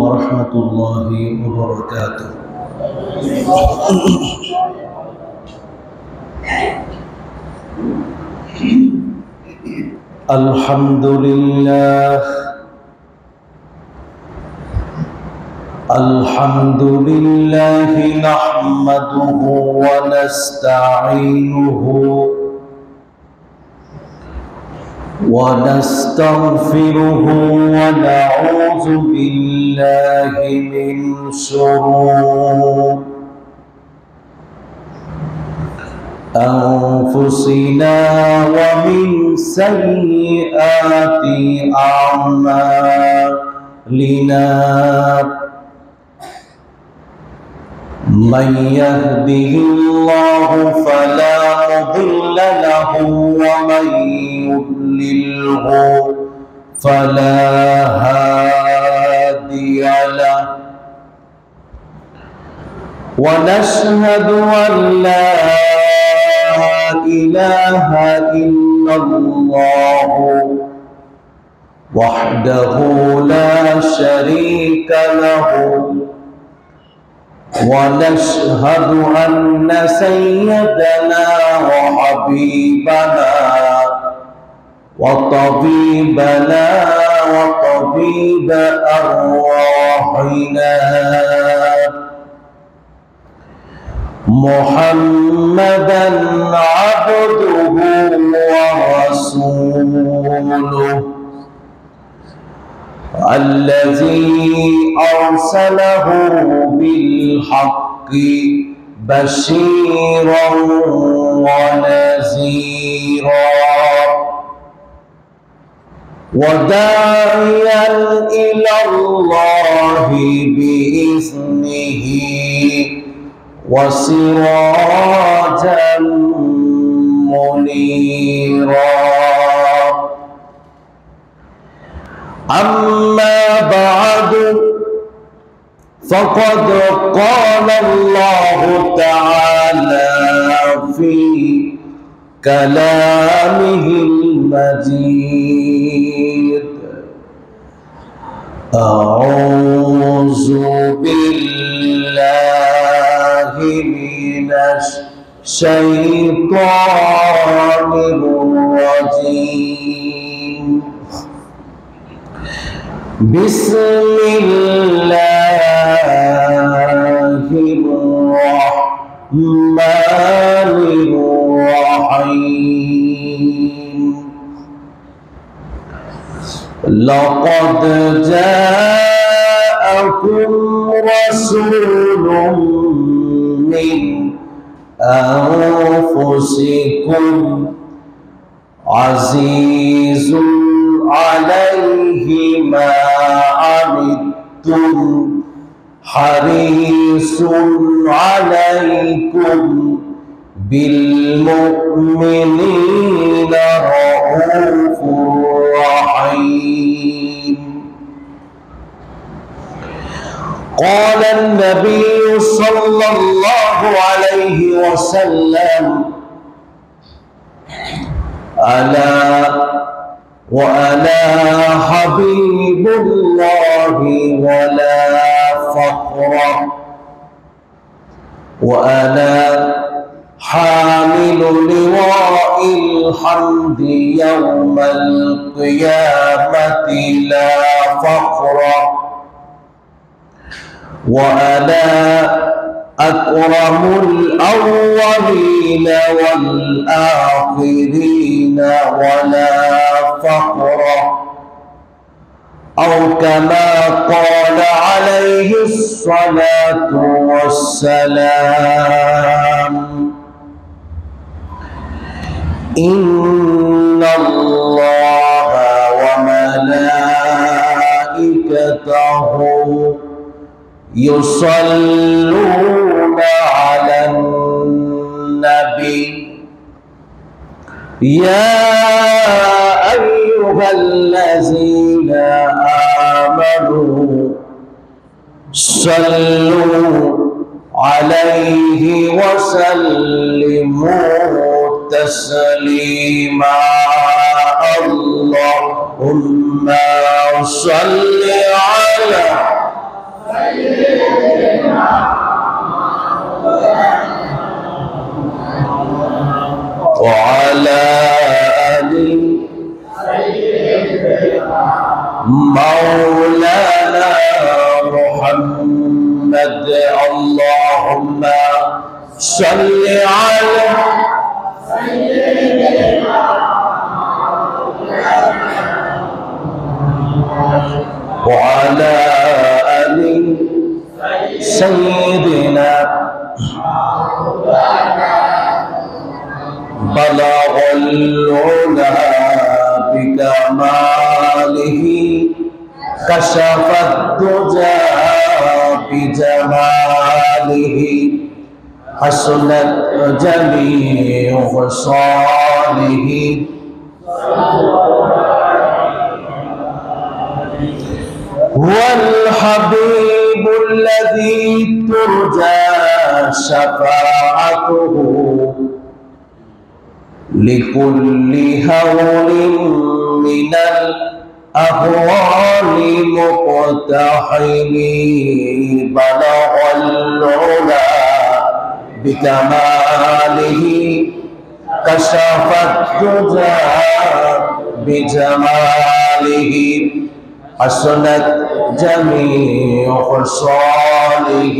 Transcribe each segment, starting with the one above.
ورحمة الله وبركاته. الحمد لله نحمده ونستعينه ونستغفره ونعوذ بالله من شرور أنفسنا ومن سيئات أعمالنا من يهده الله فلا مضل له ومن يضلله فلا هادي له ونشهد أن لا إله إلا الله وحده لا شريك له ونشهد أن سيدنا وحبيبنا وطبيبنا وطبيب أرواحنا محمدًا عبده ورسوله الذي أرسله بالحق بشيرا ونذيرا وداعيا إلى الله بإذنه وسراجا منيرا أما بعد فقد قال الله تعالى في كلامه المجيد أعوذ بالله من الشيطان الرجيم بسم الله الرحمن الرحيم لقد جاءكم رسول من أنفسكم عزيز عليه ما عنتم حريص عليكم بالمؤمنين رؤوف رحيم قال النبي صلى الله عليه وسلم ألا وأنا حبيب الله ولا فخر وأنا حامل لواء الحمد يوم القيامة لا فخر وأنا أكرم الأولين والآخرين ولا فخر أو كما قال عليه الصلاة والسلام إن الله وملائكته يصلون على النبي يا أيها الذين آمنوا صلوا عليه وسلموا تسليما اللهم صل على محمد اللهم صل على وعلى آل سيدنا بلغ العلا بكماله كشف الدجى بجماله حسنت جميع خصاله هو الحبيب الذي ترجى شفاعته لكل هول من الأهوال مقتحم بلغ العلا بكماله كشف الدجى بجماله حسنت جميع خصاله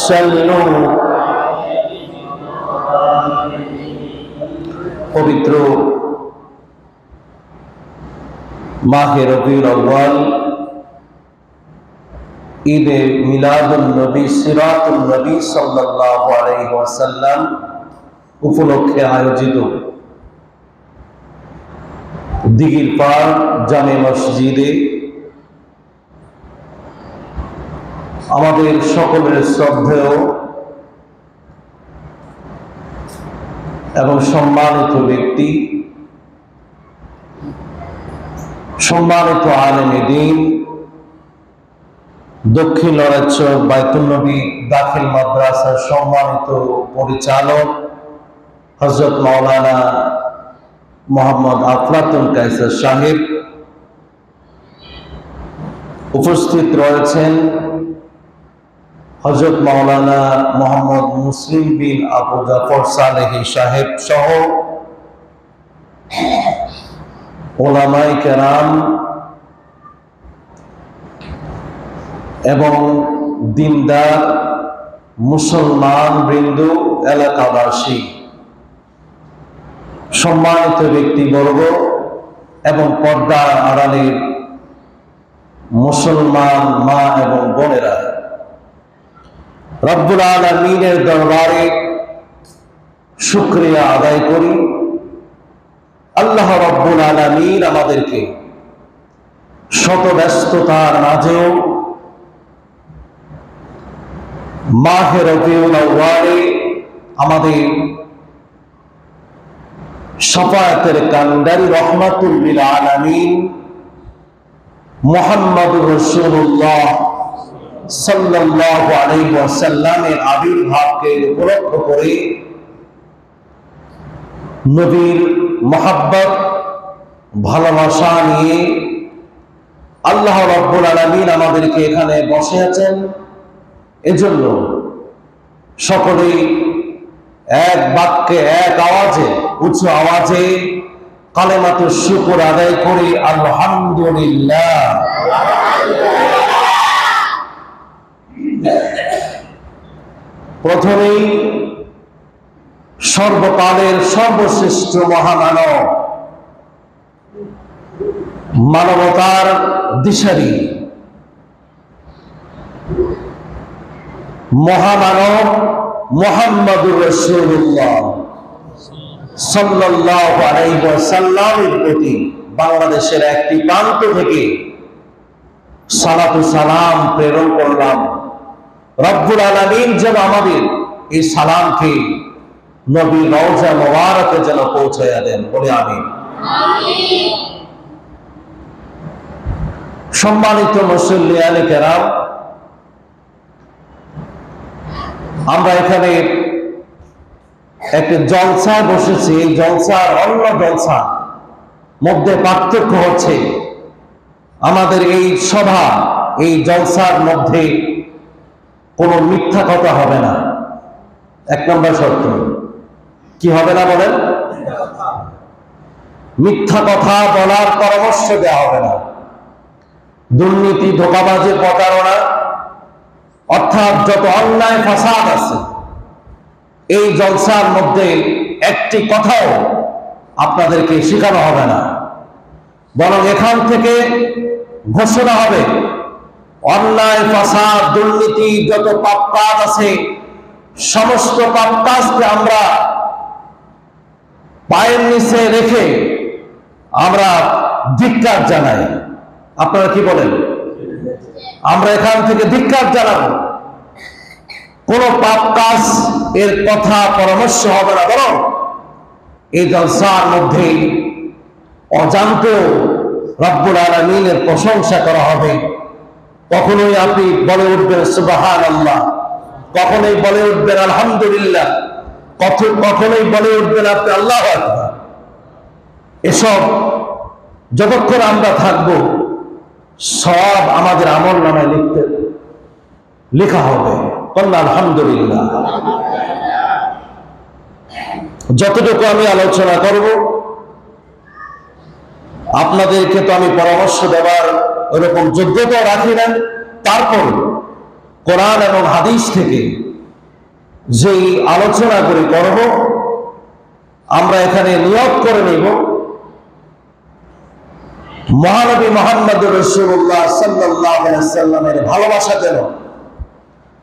صلوا পবিত্র মাহে রবিউল আউয়াল ঈদে মিলাদুন নবী সিরাতুন নবী সাল্লাল্লাহু আলাইহি ওয়াসাল্লাম উপলক্ষে আয়োজিত দিঘির পাড় জামে মসজিদে আমাদের সকলের শ্রদ্ধেয় এবং সম্মানিত ব্যক্তি, সম্মানিত আলেমে দ্বীন, দক্ষিণ লরেছর বাইতুল নবী দাখিল মাদ্রাসার সম্মানিত পরিচালক হযরত মাওলানা মোহাম্মদ আফলাতুল কায়সার সাহেব, উপস্থিত রয়েছেন হযরত মাওলানা মোহাম্মদ মুসলিম বিন আবু জাফর সালেহী সাহেব সহ ওলামায়ে কেরাম এবং দিনদার মুসলমান বৃন্দ, এলাকাবাসী, সম্মানিত ব্যক্তিবর্গ এবং পর্দার আড়ালের মুসলমান মা এবং বোনেরা, রব্বুল আলামিনের দরবারে শুকরিয়া আদায় করি। আল্লাহ রব্বুল আলামিন আমাদেরকে শত ব্যস্ততার মাঝেও মাহে রবিউল আউয়ালে আমাদের শাফায়াতের কান্ডারি রহমাতুল লিল আলামিন মুহাম্মদুর রাসূলুল্লাহ সাল্লাল্লাহু আলাইহি ওয়াসাল্লামের আবির্ভাবকে উপলক্ষ করে নবীর মহব্বত ভালোবাসা নিয়ে আল্লাহ রাব্বুল আলামিন আমাদেরকে এখানে বসে আছেন। এজন্য সকলেই এক বাক্যে, এক আওয়াজে, উচ্চ আওয়াজে কালেমাতুশ শুকর আদায় করি, আলহামদুলিল্লাহ। প্রথমেই সর্বকালের সর্বশ্রেষ্ঠ মহামানব, মানবতার দিশারি, মহামানব মুহাম্মদুর রাসূলুল্লাহ সাল্লাল্লাহু আলাইহি ওয়াসাল্লামের প্রতি বাংলাদেশের একটি প্রান্ত থেকে সালাত ও সালাম প্রেরণ করলাম। রব্বুল আলামিন যেন আমাদের এই সালামকে নবী রওজা মুবারকে যেন পৌঁছায়া দেন, বলে আমিন। সম্মানিত মুসল্লিয়ানে কেরাম, আমরা এখানে একটা জলসায় বসেছি। এই জলসার অন্য জলসার মধ্যে পার্থক্য হচ্ছে আমাদের এই সভা, এই জলসার মধ্যে কোনো মিথ্যা কথা হবে না। এক নম্বর শর্ত কি হবে না বলেন? মিথ্যা কথা বলার পরামর্শ দেওয়া হবে না। দুর্নীতি, ধোঁকাবাজি, প্রতারণা অর্থাৎ যত অন্যায় ফাসাদ আছে এই জলসার মধ্যে একটি কথাও আপনাদেরকে শেখানো হবে না, বরং এখান থেকে ঘোষণা হবে অন্যায় ফাসাদ দুর্নীতি যত পাপ কাজ আছে সমস্ত পাপ কাজকে আমরা পায়ের নিচে রেখে আমরা ধিক্কার জানাই। আপনারা কি বলেন? আমরা এখান থেকে ধিক্কার জানাবো। কোন পাপ কাজ এর কথা পরামর্শ হবে না, বরং এই জলসার মধ্যে অজান্তেও রব্বুল আলামিনের প্রশংসা করা হবে। কখনোই আপনি বলে উঠবেন সুবহানাল্লাহ, কখনোই বলে উঠবেন আলহামদুলিল্লাহ, কখনোই বলে উঠবেন আপনি আল্লাহু আকবার। এসব যতক্ষণ আমরা থাকবো সব আমাদের আমল নামায় লেখা হবে। আলহামদুলিল্লাহ। যতটুকু আমি আলোচনা করব, আপনাদেরকে তো আমি পরামর্শ দেওয়ার ওরকম যোগ্যতা রাখি না, তারপর কোরআন এবং হাদিস থেকে যেই আলোচনা করে করব, আমরা এখানে নিয়ত করে নেব মহানবী মুহাম্মদুর রাসূলুল্লাহ সাল্লাল্লাহু আলাইহি ওয়াসাল্লামের ভালোবাসা যেন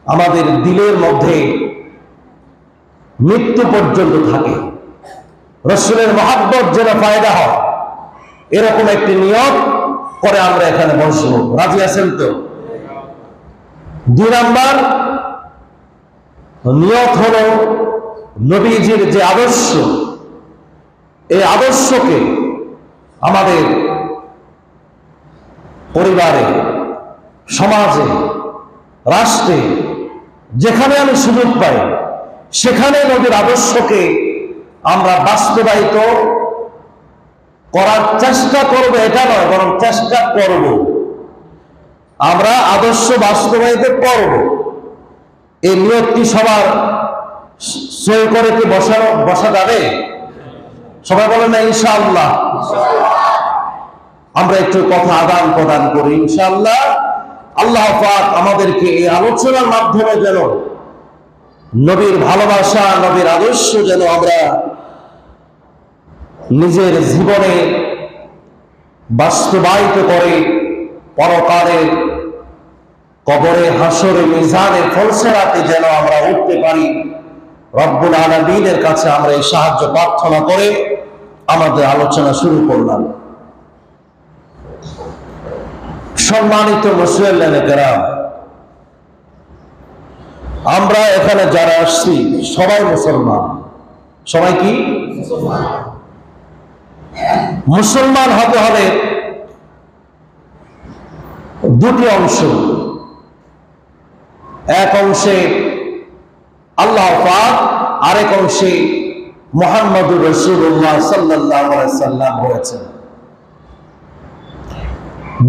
আমাদের দিলের মধ্যে মৃত্যু পর্যন্ত থাকে, রাসূলের মহব্বত যেন ফায়দা হয়, এরকম একটি নিয়ত করে আমরা এখানে বসব। রাজি আছেন তো? 2 নাম্বার নিয়ত হলো নবীজির যে আদর্শ, এই আদর্শকে আমাদের পরিবারে, সমাজে, রাষ্ট্রে যেখানে আমি সুযোগ পাই সেখানে নবীর আদর্শকে আমরা বাস্তবায়িত করার চেষ্টা করব, এটা নয় বরং চেষ্টা করব। আমরা আদর্শ বাস্তবায়িত করব, এই নিয়তটি সবার সই করে কি বসা যাবে? সবাই বলেন না ইনশাআল্লাহ? আমরা একটু কথা আদান প্রদান করি ইনশাআল্লাহ। আল্লাহ পাক আমাদেরকে এই আলোচনার মাধ্যমে যেন নবীর ভালোবাসা, নবীর আদর্শ যেন আমরা নিজের জীবনে বাস্তবায়িত করে পরকালে কবরে, হাসরে, মিজানে, ফলসেরাতে যেন আমরা উঠতে পারি। রব্বুল আলামিনের কাছে আমরা এই সাহায্য প্রার্থনা করে আমাদের আলোচনা শুরু করলাম। সম্মানিত মুসলিম কেরাম, আমরা এখানে যারা আসছি সবাই মুসলমান। সবাই কি মুসলমান হতে হলে দুটি অংশ, এক অংশে আল্লাহ পাক, আরেক অংশে মুহাম্মদুর রাসূলুল্লাহ সাল্লাল্লাহু আলাইহি সাল্লাম বলেছেন।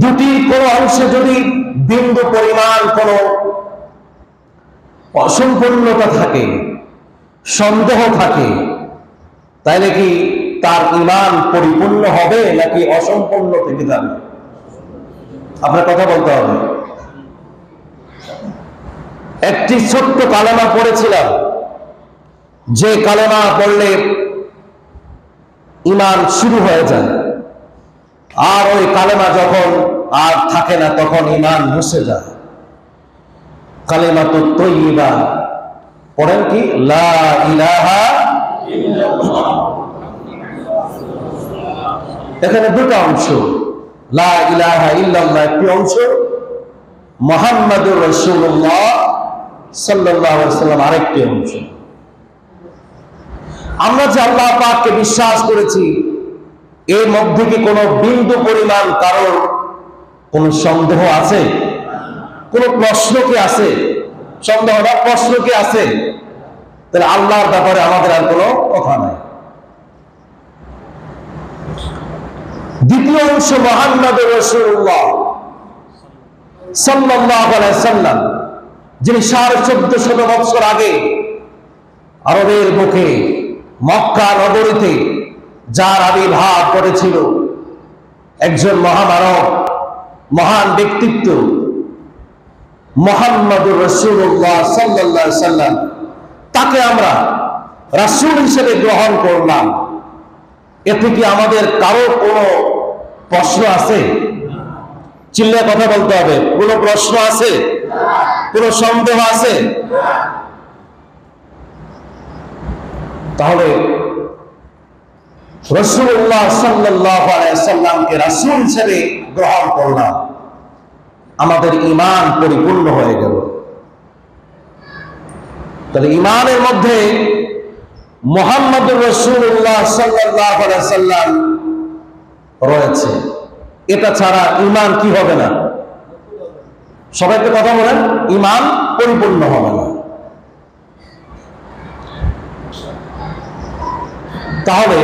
দুটি কোন অংশে যদি বিন্দু পরিমাণ কোন অসম্পূর্ণতা থাকে, সন্দেহ থাকে, তাইলে কি তার ঈমান পরিপূর্ণ হবে নাকি অসম্পূর্ণ থেকে যাবে? আপনার কথা বলতে হবে। একটি ছোট্ট কালেমা পড়েছিলাম, যে কালেমা পড়লে ঈমান শুরু হয়ে যায়, আর ওই কালেমা যখন আর থাকে না তখন ঈমান মুছে যায়। কালেমাতুত তাইয়্যিবা পড়েন কি? লা ইলাহা ইল্লাল্লাহ। এখানে দুটো অংশ, লা ইলাহা ইল্লাল্লাহ একটি অংশ, মুহাম্মাদুর রাসূলুল্লাহ সাল্লাল্লাহু আলাইহি ওয়াসাল্লাম আরেকটি অংশ। আমরা যে আল্লাহ পাককে বিশ্বাস করেছি, এর মধ্যে কি কোনো বিন্দু পরিমাণ কারোর কোন সন্দেহ আছে? কোন প্রশ্ন কি আছে? সন্দেহ বা প্রশ্ন কি আছে? তাহলে আল্লাহর ব্যাপারে আমাদের আর কোনো কথা নাই। দ্বিতীয় অংশ মুহাম্মদুর রাসূলুল্লাহ সাল্লাল্লাহু আলাইহি সাল্লাম, যিনি 1450 বছর আগে আরবের মুখে মক্কা নগরীতে যার আবির্ভাব ঘটেছিল, একজন মহামানব, মহান ব্যক্তিত্ব, মুহাম্মাদুর রাসূলুল্লাহ সাল্লাল্লাহু আলাইহি সাল্লাম, তাকে আমরা রাসূল হিসেবে গ্রহণ করলাম, এতে কি আমাদের কারো কোনো প্রশ্ন আছে? চিল্লায় কথা বলতে হবে। কোনো প্রশ্ন আছে? কোনো সন্দেহ আছে? তাহলে রাসূলুল্লাহ সাল্লাল্লাহু আলাইহি সাল্লামকে রাসূল হিসেবে গ্রহণ করলাম, আমাদের ঈমান পরিপূর্ণ হয়ে গেল। তাহলে ঈমানের মধ্যে মুহাম্মদুর রাসূলুল্লাহ সাল্লাল্লাহু আলাইহি সাল্লাম রয়েছে, এটা ছাড়া ঈমান কি হবে না? সবাইকে কথা বলেন, ঈমান পরিপূর্ণ হবে না। তাহলে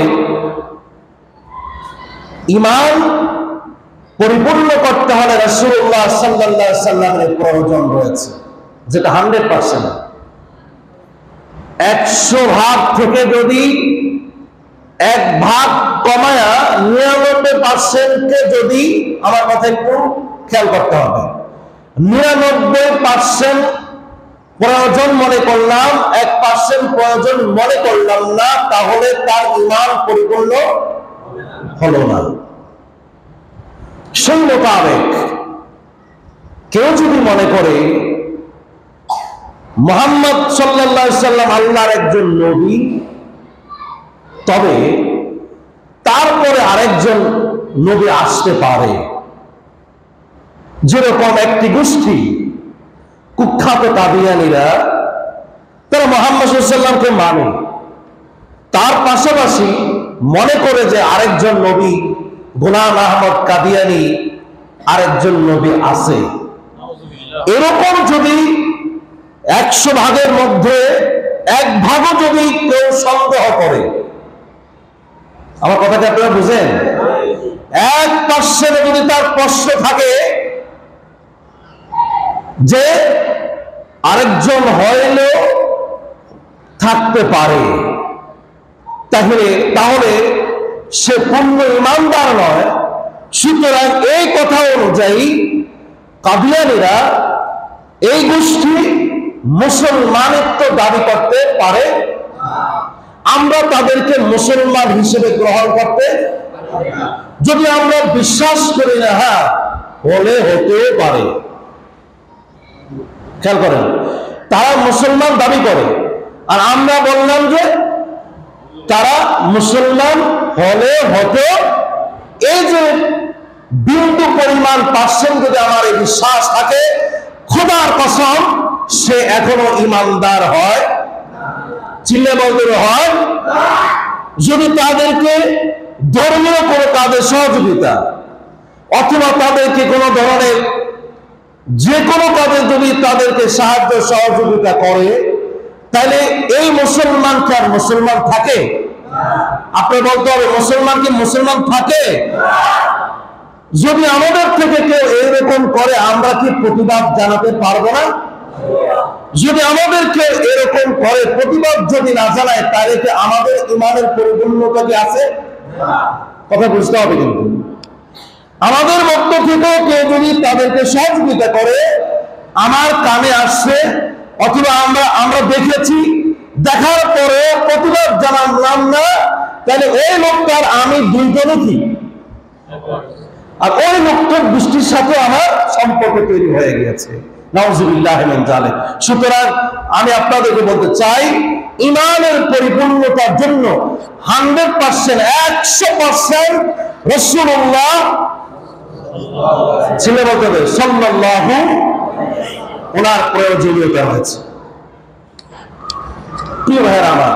ঈমান পরিপূর্ণ করতে হলে রাসূলুল্লাহ সাল্লাল্লাহু আলাইহি সাল্লামের প্রয়োজন রয়েছে, যেটা 100%। 100 ভাগ থেকে যদি 1 ভাগ কমায়া 99%কে যদি, আমার কথা একটু খেয়াল করতে হবে, 99% প্রয়োজন মনে করলাম, 1% প্রয়োজন মনে করলাম না, তাহলে তার ঈমান পরিপূর্ণ হলো না। সেই মোতাবেক কেউ যদি মনে করে মুহাম্মদ সাল্লাল্লাহু আলাইহি সাল্লাম আল্লাহর একজন নবী, তবে তারপরে আরেকজন নবী আসতে পারে। যেরকম একটি গোষ্ঠী কুখ্যাত কাদিয়ানীরা, তারা মুহাম্মদ সাল্লাল্লাহু আলাইহি সাল্লামকে মানে, তার পাশাপাশি মনে করে যে আরেকজন নবী গোলাম আহমদ কাদিয়ানী আরেকজন নবী আছে। এরকম যদি 100 ভাগের মধ্যে 1 ভাগও যদি কেউ সন্দেহ করে, আমার কথাটা আপনারা বুঝেন, 1% যদি তার প্রশ্ন থাকে যে আরেকজন হয়তো থাকতে পারে, তাহলে সে পূর্ণ ঈমানদার নয়। সুতরাং এই কথা অনুযায়ী কাদিয়ানীরা, এই গোষ্ঠী মুসলমানিত্ব দাবি করতে পারে, আমরা তাদেরকে মুসলমান হিসেবে গ্রহণ করতে, যদি আমরা বিশ্বাস করি না, হ্যাঁ হলে হতেও পারে। খেয়াল করেন, তারা মুসলমান দাবি করে, আর আমরা বললাম যে তারা মুসলমান হলে হতো। এই যে বিন্দু পরিমাণ % যদি আমার এই বিশ্বাস থাকে, খোদার কসম সে এখনো ঈমানদার হয়। চিল্লে বলতে হয়, যদি তাদেরকে ধর্মীয় কোনো কাজে সহযোগিতা অথবা তাদেরকে কোনো ধরনের যে কোনো কাজে যদি তাদেরকে সাহায্য সহযোগিতা করে, তাহলে এই মুসলমান কি আর মুসলমান থাকে? আপনি বলতে হবে, মুসলমান কি মুসলমান থাকে? যদি আমাদের থেকে কেউ এরকম করে, আমরা কি প্রতিবাদ জানাতে পারবো না? যদি আমাদেরকে এরকম করে প্রতিবাদ যদি না জানায়, তাহলে কি আমাদের ঈমানের পরিপূর্ণতা কি আছে? কথা বুঝতে হবে। কিন্তু আমাদের মধ্য থেকে কেউ যদি তাদেরকে সহযোগিতা করে, আমার কানে আসছে অথবা আমরা দেখেছি, দেখার পরে প্রতিবাদ জানালাম না, তাহলে ওই লোকটার আমি দুইজনই কি, আর ওই লোকটার দৃষ্টির সাথে আমার সম্পর্ক তৈরি হয়ে গেছে। নাউযুবিল্লাহ মিন যালিক। সুতরাং আমি আপনাদেরকে বলতে চাই, ঈমানের পরিপূর্ণতার জন্য 100% রাসূলুল্লাহ ছিল বলতে হবে সাল্লাল্লাহু, ওনার প্রয়োজনীয়তা হয়েছে। প্রিয় ভাইয়েরা আমার,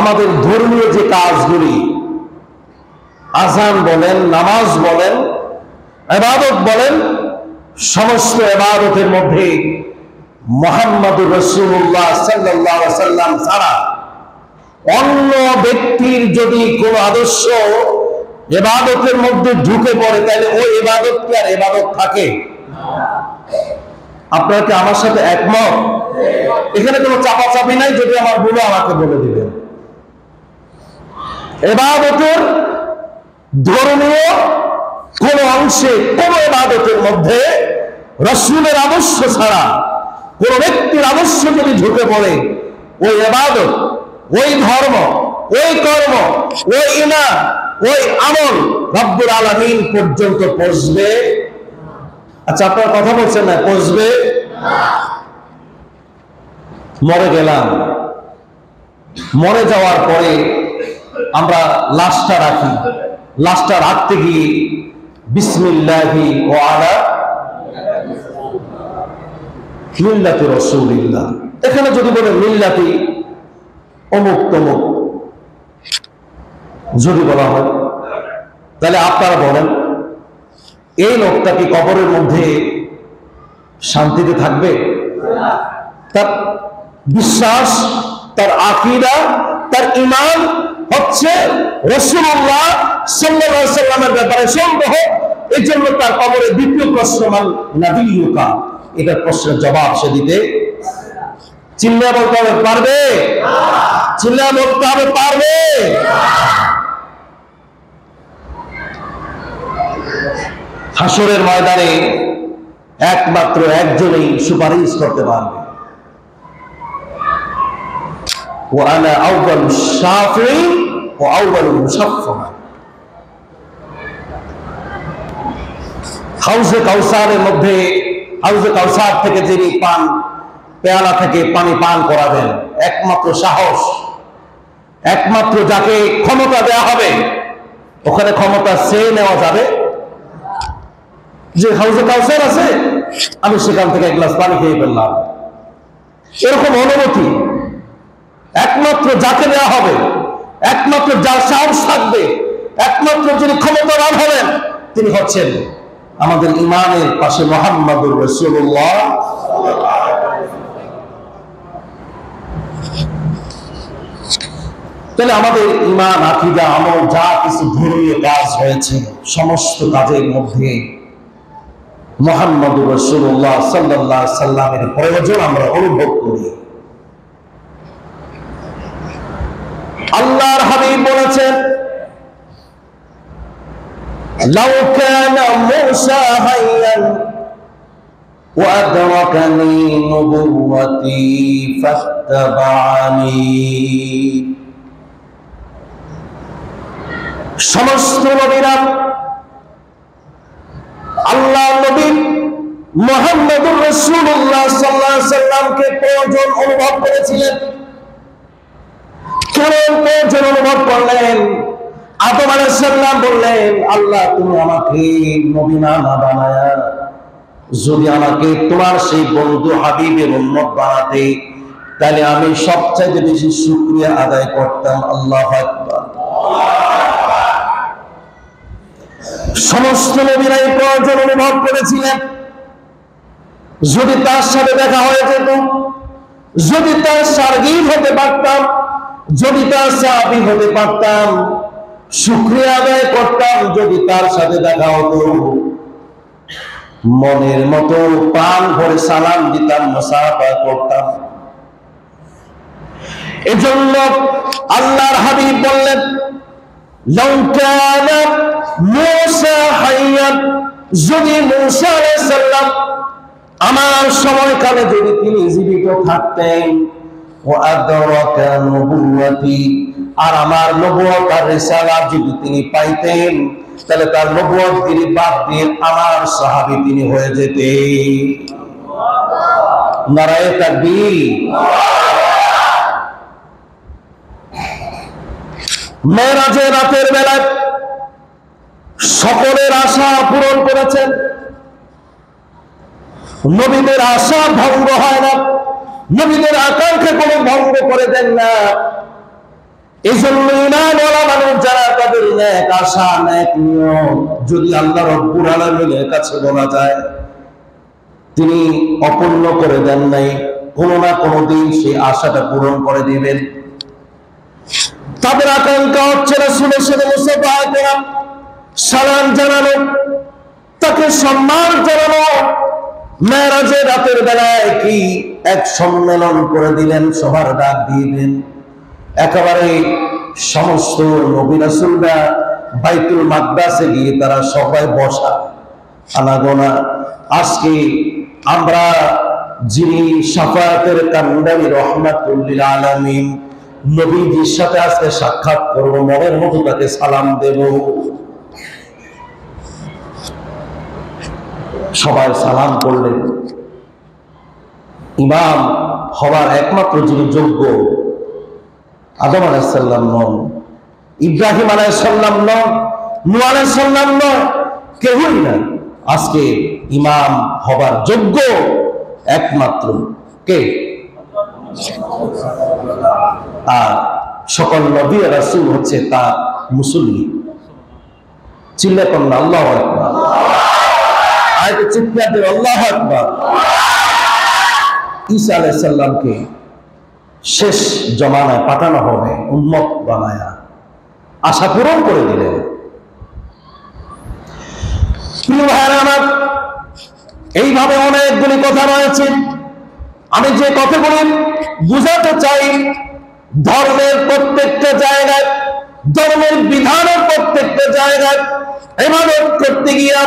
আমাদের ধর্মীয় যে কাজগুলি, আযান বলেন, নামাজ বলেন, ইবাদত বলেন, সমস্ত ইবাদতের মধ্যে মুহাম্মদুর রাসূলুল্লাহ সাল্লাল্লাহু আলাইহি সাল্লাম ছাড়া অন্য ব্যক্তির যদি কোনো আদর্শ ইবাদতের মধ্যে ঢুকে পড়ে, তাহলে ওই ইবাদত কি আর ইবাদত থাকে? আপনারা কি আমার সাথে একমত? এখানে কোনো চাপাচাপি নাই, যদি আমার ভুল আমাকে বলে দিবেন। ইবাদতের ধর্মীয় কোন অংশে, কোন ইবাদতের মধ্যে রাসূলের আদর্শ ছাড়া কোন ব্যক্তির আদর্শ যদি ঢুকে পড়ে, ওই ইবাদত, ওই ধর্ম, ওই কর্ম, ওই ঈমান, ওই আমল রব্বুল আলামিন পর্যন্ত পৌঁছবে। আচ্ছা, আপনারা কথা বলছেন না, পৌঁছবে না। মরে গেলাম, মরে যাওয়ার পরে আমরা লাশটা রাখি, লাশটা রাখতে গিয়ে বিসমিল্লাহি ওয়া আলা মিল্লাতি রাসূলিল্লাহ, এখানে যদি বলে মিল্লাতি অমুক তমুক যদি বলা হয়, তাহলে আপনারা বলেন এই লোকটা কি কবরের মধ্যে শান্তিতে থাকবে? তার বিশ্বাস, তার আকীদা, তার ঈমান হচ্ছে রাসূলুল্লাহ সাল্লাল্লাহু আলাইহি ওয়াসাল্লামের ব্যাপারে সন্দেহ। এই জন্য তার কবরে দ্বিতীয় প্রশ্ন, মান নাবিয়্যুকা, এটা প্রশ্নের জবাব সে দিতে চিল্লা বলতে হবে, পারবে? চিল্লা বলতে হবে, পারবে? হাসরের ময়দানে একমাত্র একজনই সুপারিশ করতে পারবে, ওয়ানা আউয়ালুশ শাফিঈন ওয়া আউয়ালুল মুশাফফা। হাউজে কাউসারের মধ্যে, হাউজে কাউসার থেকে যিনি পান, পেয়ালা থেকে পানি পান করাবেন, একমাত্র সাহস, একমাত্র যাকে ক্ষমতা দেয়া হবে, ওখানে ক্ষমতা সে নেওয়া যাবে যে হাউজে কাউসার আছে, আমি সেখান থেকে এক গ্লাস পানি খেয়ে ফেললাম, এরকম অনুমতি একমাত্র যাকে দেওয়া হবে, একমাত্র যার সাহস থাকবে, একমাত্র যিনি ক্ষমতাবান হবেন, তিনি হচ্ছেন আমাদের ঈমানের পাশে মুহাম্মদুর রাসূলুল্লাহ। তাহলে আমাদের ঈমান, আকীদা, আমল যা কিছু ধর্মীয় কাজ হয়েছে, সমস্ত কাজের মধ্যে মুহাম্মদুর রাসূলুল্লাহ সাল্লাল্লাহু আলাইহি সাল্লামের প্রয়োজন আমরা অনুভব করি। আল্লাহর হাবিব বলেছেন, লাউ কানা মূসা হাইয়ান ওয়া আদরাকানি নবুওয়াতি ফাত্তাবা'আনি। সমস্ত নবীরা আল্লাহর নবী মুহাম্মদুর রাসূলুল্লাহ সাল্লাল্লাহু আলাইহি সাল্লামকে প্রয়োজন অনুভব করেছিলেন। কেন প্রয়োজন অনুভব করলেন? আদম আলাইহিস সালাম বললেন, আল্লাহ তুমি আমাকে নবী না বানায়া যদি আমাকে তোমার সেই বন্ধু হাবিবের উম্মত বানাতে, তাহলে আমি সবচেয়ে বেশি শুকরিয়া আদায় করতাম। আল্লাহু আকবার। সমস্ত নবীরাই প্রয়োজন অনুভব করেছিলেন। যদি তার সাথে দেখা হয়ে যেত, যদি তার সার্গীব হতে পারতাম, যদি তার সাহাবী হতে পারতাম, শুকরিয়া আদায় করতাম। যদি তার সাথে দেখা হতো, মনের মতো প্রাণ ভরে সালাম দিতাম, মুসাফা করতাম। এজন্য আল্লাহর হাবিব বললেন, লাউ কানা মূসা হাইয়ান, যদি মূসা আলাইহিস সালাম আমার সময়কালে যদি তিনি জীবিত থাকতেন, ওয়া আদরাকা নবুওয়াতি, আর আমার নবুয়ত আর রিসালাত যদি তিনি পাইতেন, তাহলে তার নবুয়ত তিনি বাদ দিয়ে আমার সাহাবী তিনি হয়ে যেতেন। নারায়ে তাকবীর। মেরাজের রাতের বেলায় সকলের আশা পূরণ করেছেন। নবীদের আশা ভঙ্গ হয় না, নবীদের আকাঙ্ক্ষা কোনো ভঙ্গ করে দেন না। এই জন্য ঈমানওয়ালা মানুষ যারা, তাদের নেক আশা, নেক নিয়ত যদি আল্লাহ রব্বুল আলামিনের কাছে বলা যায়, তিনি অপূর্ণ করে দেন নাই, কোনো না কোনো দিন সেই আশাটা পূরণ করে দিবেন। তাদের আকাঙ্ক্ষা হচ্ছে রাসূলের সাথে মুসাফাহা করা, সালাম জানানো, তাকে সম্মান জানানো। মেরাজের রাতের বেলায় কি এক সম্মেলন করে দিলেন, সবার ডাক দিলেন, একেবারে সমস্ত নবী রাসূলরা বাইতুল মাকদাসে গিয়ে তারা সবাই বসা, আনাগোনা, আজকে আমরা যিনি শাফায়াতের কান্ডারি রহমাতুল লিল আলামিন নবীজির সাথে আজকে সাক্ষাৎ করব, মনের মতো তাকে সালাম দেব। সবাই সালাম করলেন। ইমাম হওয়ার একমাত্র যিনি যোগ্য, আদম আলাইহিস সালাম নন, ইব্রাহিম আলাইহিস সালাম নন, নূহ আলাইহিস সালাম নন, কেউই না। আজকে ইমাম হবার যোগ্য একমাত্র কে? আর সকল নবী রাসূল হচ্ছে তার মুসল্লি। চিল্লা করুন আল্লাহু আকবার। আয়াতে চিৎকার দিয়ে আল্লাহু আকবার। ঈসা আলাইহিস সালামকে শেষ জমানায় পাঠানো হবে উম্মত বানায়া, আশা পূরণ করে দিলেন। প্রিয় ভাইরা আমার, এইভাবে অনেকগুলি কথা রয়েছে। আমি যে কথাগুলি বুঝাতে চাই, ধর্মের প্রত্যেকটা জায়গায়, ধর্মের বিধানের প্রত্যেকটা জায়গায় ইবাদত করতে গিয়া,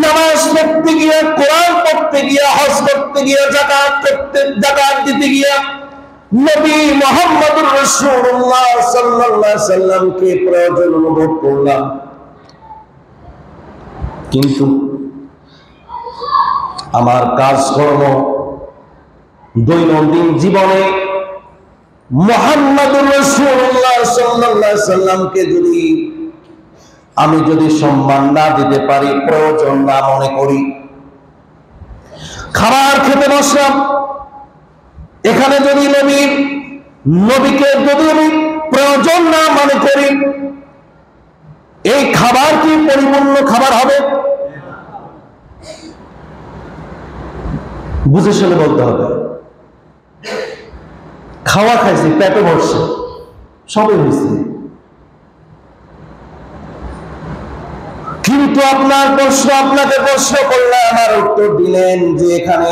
নামাজ পড়তে গিয়া, কোরআন পড়তে গিয়া, হজ করতে গিয়া, যাকাত দিতে গিয়া নবী মুহাম্মদুর রাসূলুল্লাহ সাল্লাল্লাহু আলাইহি সাল্লামকে প্রয়োজন অনুভব করলাম, কিন্তু আমার কাজকর্ম দৈনন্দিন জীবনে মুহাম্মদুর রাসূলুল্লাহ সাল্লাল্লাহু আলাইহি সাল্লামকে আমি যদি সম্মান না দিতে পারি, প্রয়োজন না মনে করি, খাবার খেতে বসলাম, এখানে যদি নবীকে যদি আমি প্রয়োজন না মনে করি, এই খাবার কি পরিপূর্ণ খাবার হবে? বুঝে শুনে বলতে হবে। খাওয়া খাইছি, পেটে ভরছে, সবই হয়েছে, কিন্তু আপনাকে প্রশ্ন করলে আমার উত্তর দিলেন যে এখানে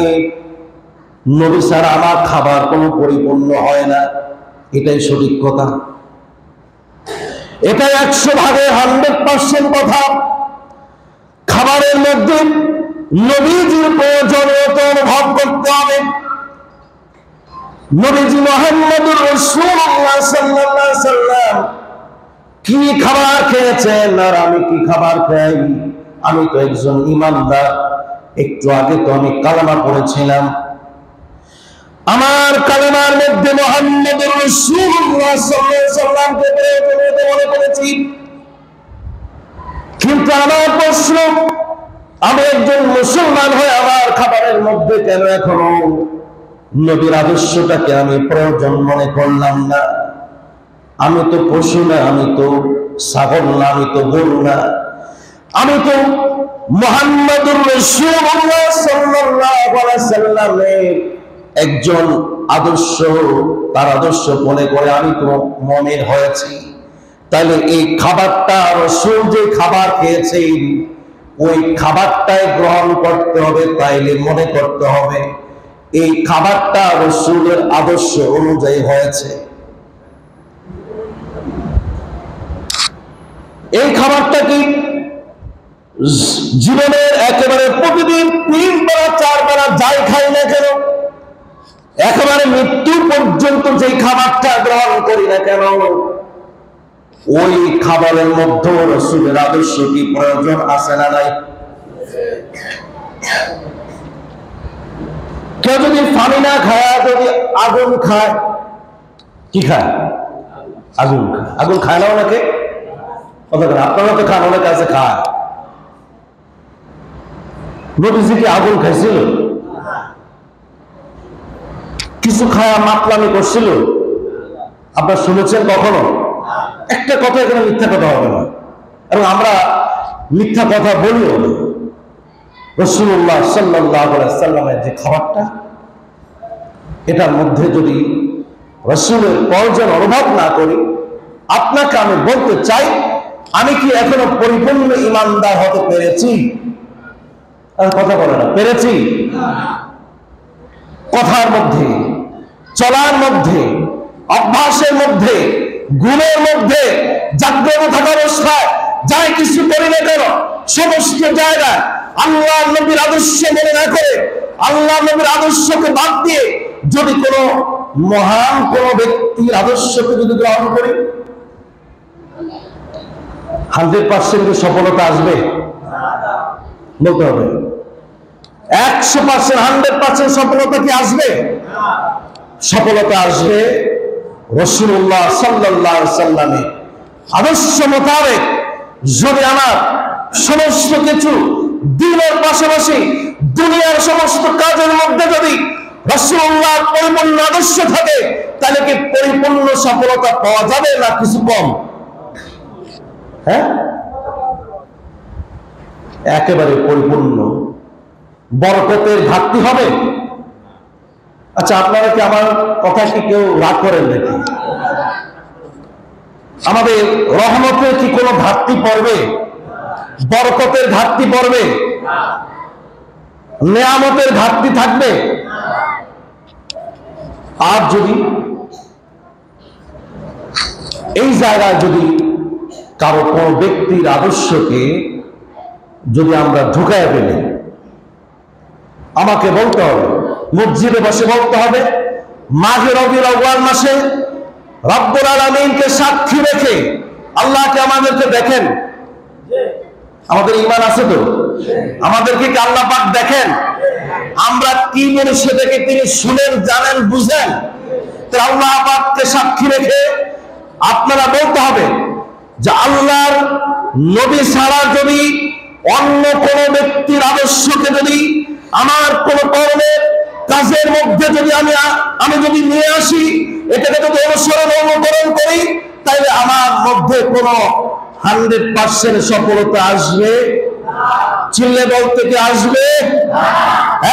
নবী ছাড়া আমার খাবার কোনো পরিপূর্ণ হয় না। এটাই সঠিক কথা, এটাই 100% কথা। খাবারের মধ্যে নবীজির প্রয়োজনীয়তা অনুভব করতে হবে। নবীজি মুহাম্মদুর রাসূলুল্লাহ সাল্লাল্লাহু আলাইহি সাল্লাম কি খাবার খেয়েছেন আর আমি কি খাবার খাই? আমি তো একজন ঈমানদার। একটু আগে তো আমি কালেমা পড়েছিলাম, আমার কালেমার মধ্যে মুহাম্মদুর রাসূলুল্লাহ সাল্লাল্লাহু আলাইহি সাল্লামকে প্রয়োজনীয়তা মনে করেছি। কিন্তু আমার প্রশ্ন, আমি একজন মুসলমান হয়ে আমার খাবারের মধ্যে কেন এখনো নবীর আদর্শটাকে আমি প্রয়োজন মনে করলাম না? আমি তো পশু না, আমি তো ছাগল না, আমি তো গরু না, আমি তো মুহাম্মদুর রাসূলুল্লাহ সাল্লাল্লাহু আলাইহি সাল্লামের একজন আদর্শ, তার আদর্শ মনে করে আমি তো মুমিন হয়েছি। তাহলে এই খাবারটা, রাসূল যে খাবার খেয়েছেন ওই খাবারটাই গ্রহণ করতে হবে। তাইলে মনে করতে হবে এই খাবারটা রাসূলের আদর্শ অনুযায়ী হয়েছে। এই খাবারটা কি জীবনের একেবারে প্রতিদিন 3 বেলা 4 বেলা যাই খাই না কেন, একেবারে মৃত্যু পর্যন্ত যে খাবারটা গ্রহণ করি না কেন, ওই খাবারের মধ্যে রাসূলের আদর্শ কি প্রয়োজন আছে না নাই? কেউ যদি পানি না খায়, যদি আগুন খায়, কি খায়? আগুন খায়। আগুন খায় না অনেকে? আপনারা তো খান, অনেকে আছে খায়। নবীজি কি আগুন খাইছিল? কিছু খায়া মাতলামি করছিল? আপনারা শুনেছেন কখনো? একটা কথা এখানে মিথ্যা কথা হবে না, এবং আমরা মিথ্যা কথা বলিও না। রাসূলুল্লাহ সাল্লাল্লাহু আলাইহি সাল্লামের যে খাবারটা, এটার মধ্যে যদি রাসূলের প্রয়োজন অনুভব না করি, আপনাকে আমি বলতে চাই, আমি কি এখনো পরিপূর্ণ ঈমানদার হতে পেরেছি? কথা বলে না, পেরেছি? কথার মধ্যে, চলার মধ্যে, অভ্যাসের মধ্যে, গুণের মধ্যে, জাগ্রত থাকা অবস্থায় যাই কিছু করি না কেন, সমস্ত জায়গায় আল্লাহ নবীর আদর্শ মেনে না করে, আল্লাহ নবীর আদর্শকে বাদ দিয়ে যদি কোনো মহান কোন ব্যক্তির আদর্শকে যদি গ্রহণ করি, 100% সফলতা আসবে? বলতে হবে 100%, 100% সফলতা কি আসবে? সফলতা আসবে রাসূলুল্লাহ সাল্লাল্লাহু আলাইহি ওয়াসাল্লামের আদর্শ মোতাবেক যদি আমার সমস্ত কিছু দ্বীনের পাশাপাশি দুনিয়ার সমস্ত কাজের মধ্যে যদি রাসূলুল্লাহর পরিপূর্ণ আদর্শ থাকে, তাহলে কি পরিপূর্ণ সফলতা পাওয়া যাবে না কিছু কম? হ্যাঁ, একেবারে পরিপূর্ণ। বরকতের ঘাটতি হবে? আচ্ছা, আপনারা কি আমার কথা কি কেউ রাগ করেন নাকি? আমাদের রহমতের কি কোনো ঘাটতি পড়বে? বরকতের ঘাটতি পড়বে? নেয়ামতের ঘাটতি থাকবে? আর যদি এই জায়গায় যদি কারো কোনো ব্যক্তির আদর্শকে যদি আমরা ঢুকায় ফেলি, আমাকে বলতে হবে, মসজিদে বসে বলতে হবে, মাহে রবিউল আউয়াল মাসে রব্বুল আলামিনকে সাক্ষী রেখে আল্লাহকে আমাদেরকে দেখেন। আমাদের ঈমান আছে তো? আমাদেরকে কি আল্লাহ পাক দেখেন? আমরা কি বলি সেটাকে তিনি শুনেন, জানেন, বুঝেন। তো আল্লাহ পাককে সাক্ষী রেখে আপনারা বলতে হবে যে আল্লাহর নবী ছাড়া যদি অন্য কোন ব্যক্তির আদর্শকে যদি আমার কোন কর্মের কাজের মধ্যে যদি আমি যদি নিয়ে আসি, এটাকে যদি অনুকরণ করি, তাহলে আমার মধ্যে কোন 100% সফলতা আসবে? চিল্লে বলতে কি আসবে?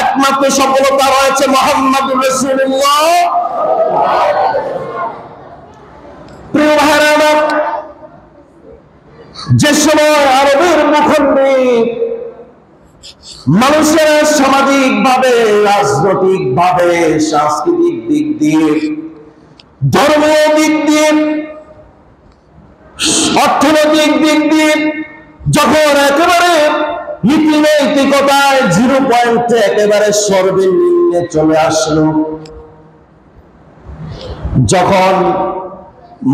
একমাত্র সফলতা রয়েছে মুহাম্মদুর রাসূলুল্লাহ। প্রিয় ভাইরা আমার, যে সময় আরবের ভূখণ্ডে মানুষের সামাজিক ভাবে, রাজনৈতিক ভাবে, সাংস্কৃতিক দিক দিয়ে, ধর্মীয় দিক দিয়ে, অর্থনৈতিক দিক দিয়ে যখন একেবারে নীতি নৈতিকতায় 0 পয়েন্টে একেবারে সর্বনিম্নে চলে আসলো, যখন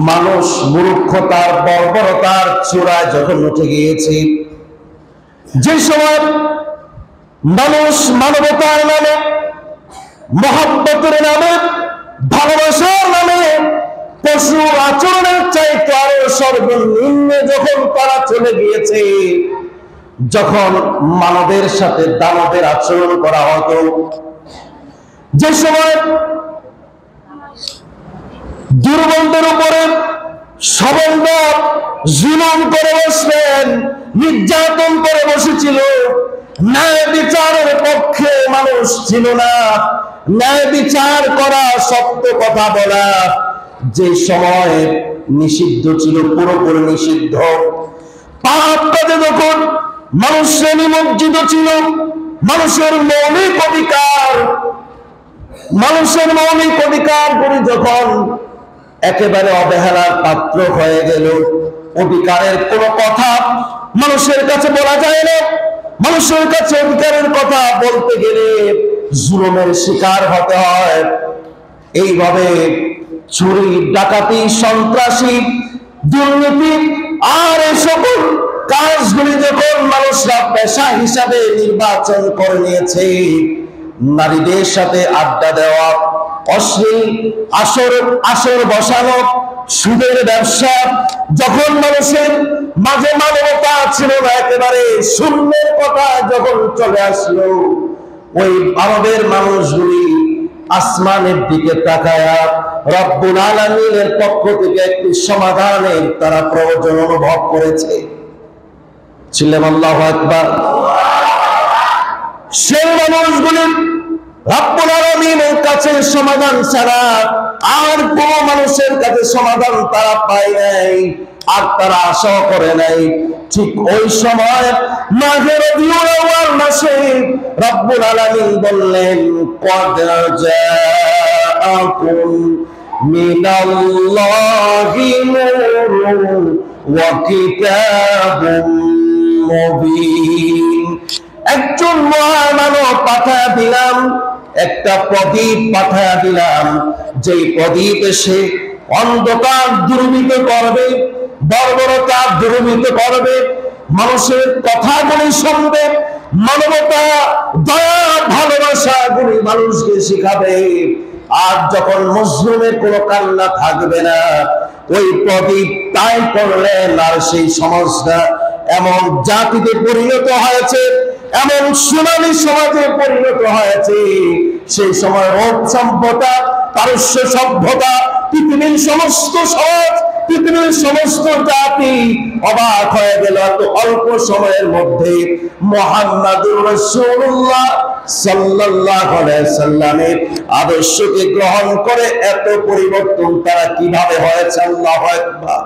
মানুষ মূর্খতার বর্বরতার চূড়ায় যখন উঠে গিয়েছে, যে সময় মানুষ মানবতার নামে, মহব্বতের নামে, ভালোবাসার নামে পশু আচরণের চাইতে আরো সর্বনিম্নে যখন তারা চলে গিয়েছে, যখন মানবের সাথে দানবের আচরণ করা হতো, যে সময় দুর্বলদের উপরে সবলরা জুলুম করে বসলেন, নির্যাতন করে বসেছিল, ন্যায় বিচারের পক্ষে মানুষ ছিল না, ন্যায় বিচার করা, সত্য কথা বলা যে সময় নিষিদ্ধ ছিল, পুরোপুরি নিষিদ্ধ, পাপ কাজে যখন মানুষের নিমজ্জিত ছিল, মানুষের মৌলিক অধিকার করে যখন একেবারে অবহেলার পাত্র হয়ে গেল, অধিকারের কোনো কথা মানুষের কাছে বলা যায় না, মানুষের কাছে অধিকারের কথা বলতে গেলে জুলুমের শিকার হতে হয়। এইভাবে চুরি, ডাকাতি, সন্ত্রাসী, দুর্নীতি আর এই সকল কাজগুলি যখন মানুষরা পেশা হিসাবে নির্বাচন করে নিয়েছে, নারীদের সাথে আড্ডা দেওয়া, অশ্লীল আসর বসানো, সুদের ব্যবসা, যখন মানুষের মাঝে মানবতা ছিল না, একেবারে শূন্যের কথা যখন চলে আসলো, ওই আরবের মানুষগুলি আসমানের দিকে তাকায়া রব্বুল আলামিনের পক্ষ থেকে একটি সমাধানের তারা প্রয়োজন অনুভব করেছে। ছিলেন আল্লাহু আকবার। সেই মানুষগুলি রব্বুল আলামিনের কাছে সমাধান ছাড়া আর কোন মানুষের কাছে সমাধান তারা পায় নাই, আর তারা আশা করে নাই। ঠিক ওই সময় মাহে রবিউল আউয়াল মাসে রব্বুল আলামিন বললেন, ক্বাদ জাআকুম মিনাল্লাহি নূরুন ওয়া কিতাবুম মুবিন। একজন মহামানব পাঠায়া দিলাম, একটা প্রদীপ পাঠায়া দিলাম, যেই প্রদীপ এসে অন্ধকার দূরীভূত করবে, বর্বরতা দূরীভূত করবে, মানুষের কথাগুলি শুনবে, মানবতা, দয়া, ভালোবাসা গুলি মানুষকে শিখাবে। আর যখন মুসলিমের কোনো কান্না থাকবে না, ওই প্রদীপ তাই করলেন। আর সেই সমাজটা এমন জাতিতে পরিণত হয়েছে, এমন সোনালী সমাজে পরিণত হয়েছে, সেই সময় রোগ সভ্যতা, পারস্য সভ্যতা, পৃথিবীর সমস্ত সমাজ, পৃথিবীর সমস্ত জাতি অবাক হয়ে গেল। এত অল্প সময়ের মধ্যে মুহাম্মাদুর রাসূলুল্লাহ সাল্লাল্লাহু আলাইহি সাল্লামের আদর্শকে গ্রহণ করে এত পরিবর্তন তারা কিভাবে হয়েছে। আল্লাহু আকবার,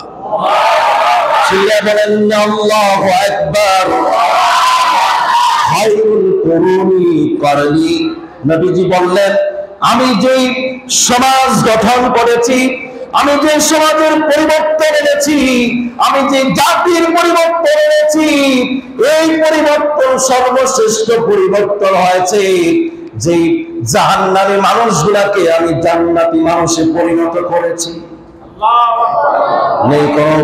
চিল্লায়ে বলেন আল্লাহু আকবার। খায়রুল কুরুনি করলি, নবীজি বললেন, আমি যেই সমাজ গঠন করেছি, আমি যে সমাজের পরিবর্তন এনেছি, আমি যে জাতির পরিবর্তন এনেছি, এই পরিবর্তন সর্বশ্রেষ্ঠ পরিবর্তন হয়েছে। যে জাহান্নামী মানুষগুলাকে আমি জান্নাতি মানুষে পরিণত করেছি। নেই কোন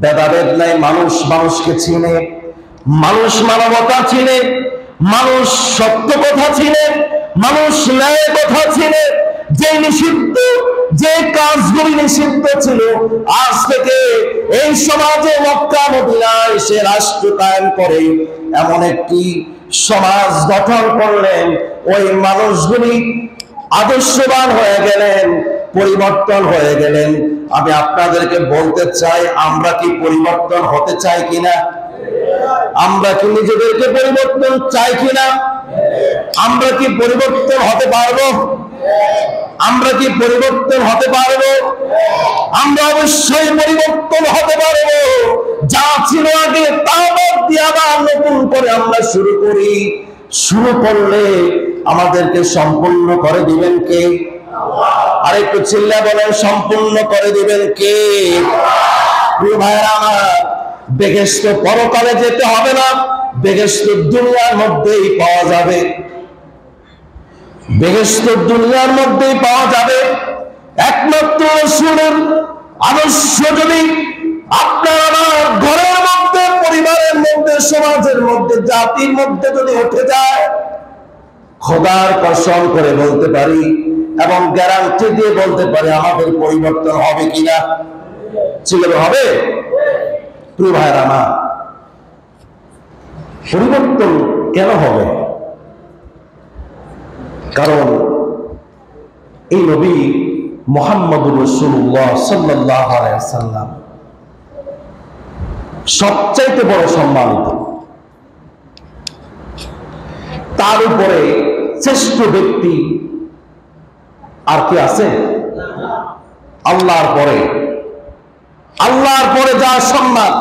ভেদাভেদ নাই, মানুষ মানুষকে চিনে, মানুষ মানবতা চিনে, মানুষ সত্য কথা চিনে, মানুষ ন্যায় কথা চিনে। যে নিষিদ্ধ, যে কাজগুলি নিষিদ্ধ ছিল, আজ থেকে এই সমাজে মক্কা মদিনায় সে রাষ্ট্র কায়েম করে এমন একটি সমাজ গঠন করলেন। ওই মানুষগুলি আদর্শবান হয়ে গেলেন, পরিবর্তন হয়ে গেলেন। আমি আপনাদেরকে বলতে চাই, আমরা কি পরিবর্তন হতে চাই কিনা? আমরা কি নিজেদেরকে পরিবর্তন চাই কিনা? আমরা কি পরিবর্তন হতে পারবো? আমরা কি পরিবর্তন হতে পারবো? আমরা অবশ্যই পরিবর্তন হতে পারবো। যা ছিল আগে তা বাদ দিয়ে আবার নতুন করে আমরা শুরু করি। শুরু করলে আমাদেরকে সম্পূর্ণ করে দিবেন কে? আর একটু চিল্লায় বলেন, সম্পূর্ণ করে দিবেন কে? প্রিয় ভাইরা আমার, বেহেশত পরকালে যেতে হবে না, বেহেশত দুনিয়ার মধ্যেই পাওয়া যাবে। বেহেশত দুনিয়ার মধ্যেই পাওয়া যাবে। একমাত্র রাসূলের আদর্শ যদি আপনার আমার ঘরের মধ্যে, পরিবারের মধ্যে, সমাজের মধ্যে, জাতির মধ্যে যদি উঠে যায়, খোদার কসম করে বলতে পারি এবং গ্যারান্টি দিয়ে বলতে পারি, আমাদের পরিবর্তন হবে কিনা? ছিল হবে। প্রিয় ভাইরা আমার, পরিবর্তন কেন হবে? কারণ এই নবী মুহাম্মদুর রাসূলুল্লাহ সাল্লাল্লাহু আলাইহি ওয়াসাল্লাম সবচাইতে বড় সম্মানিত। তার উপরে শ্রেষ্ঠ ব্যক্তি আর কি আছে? আল্লাহর পরে, আল্লাহর পরে যা সম্মান,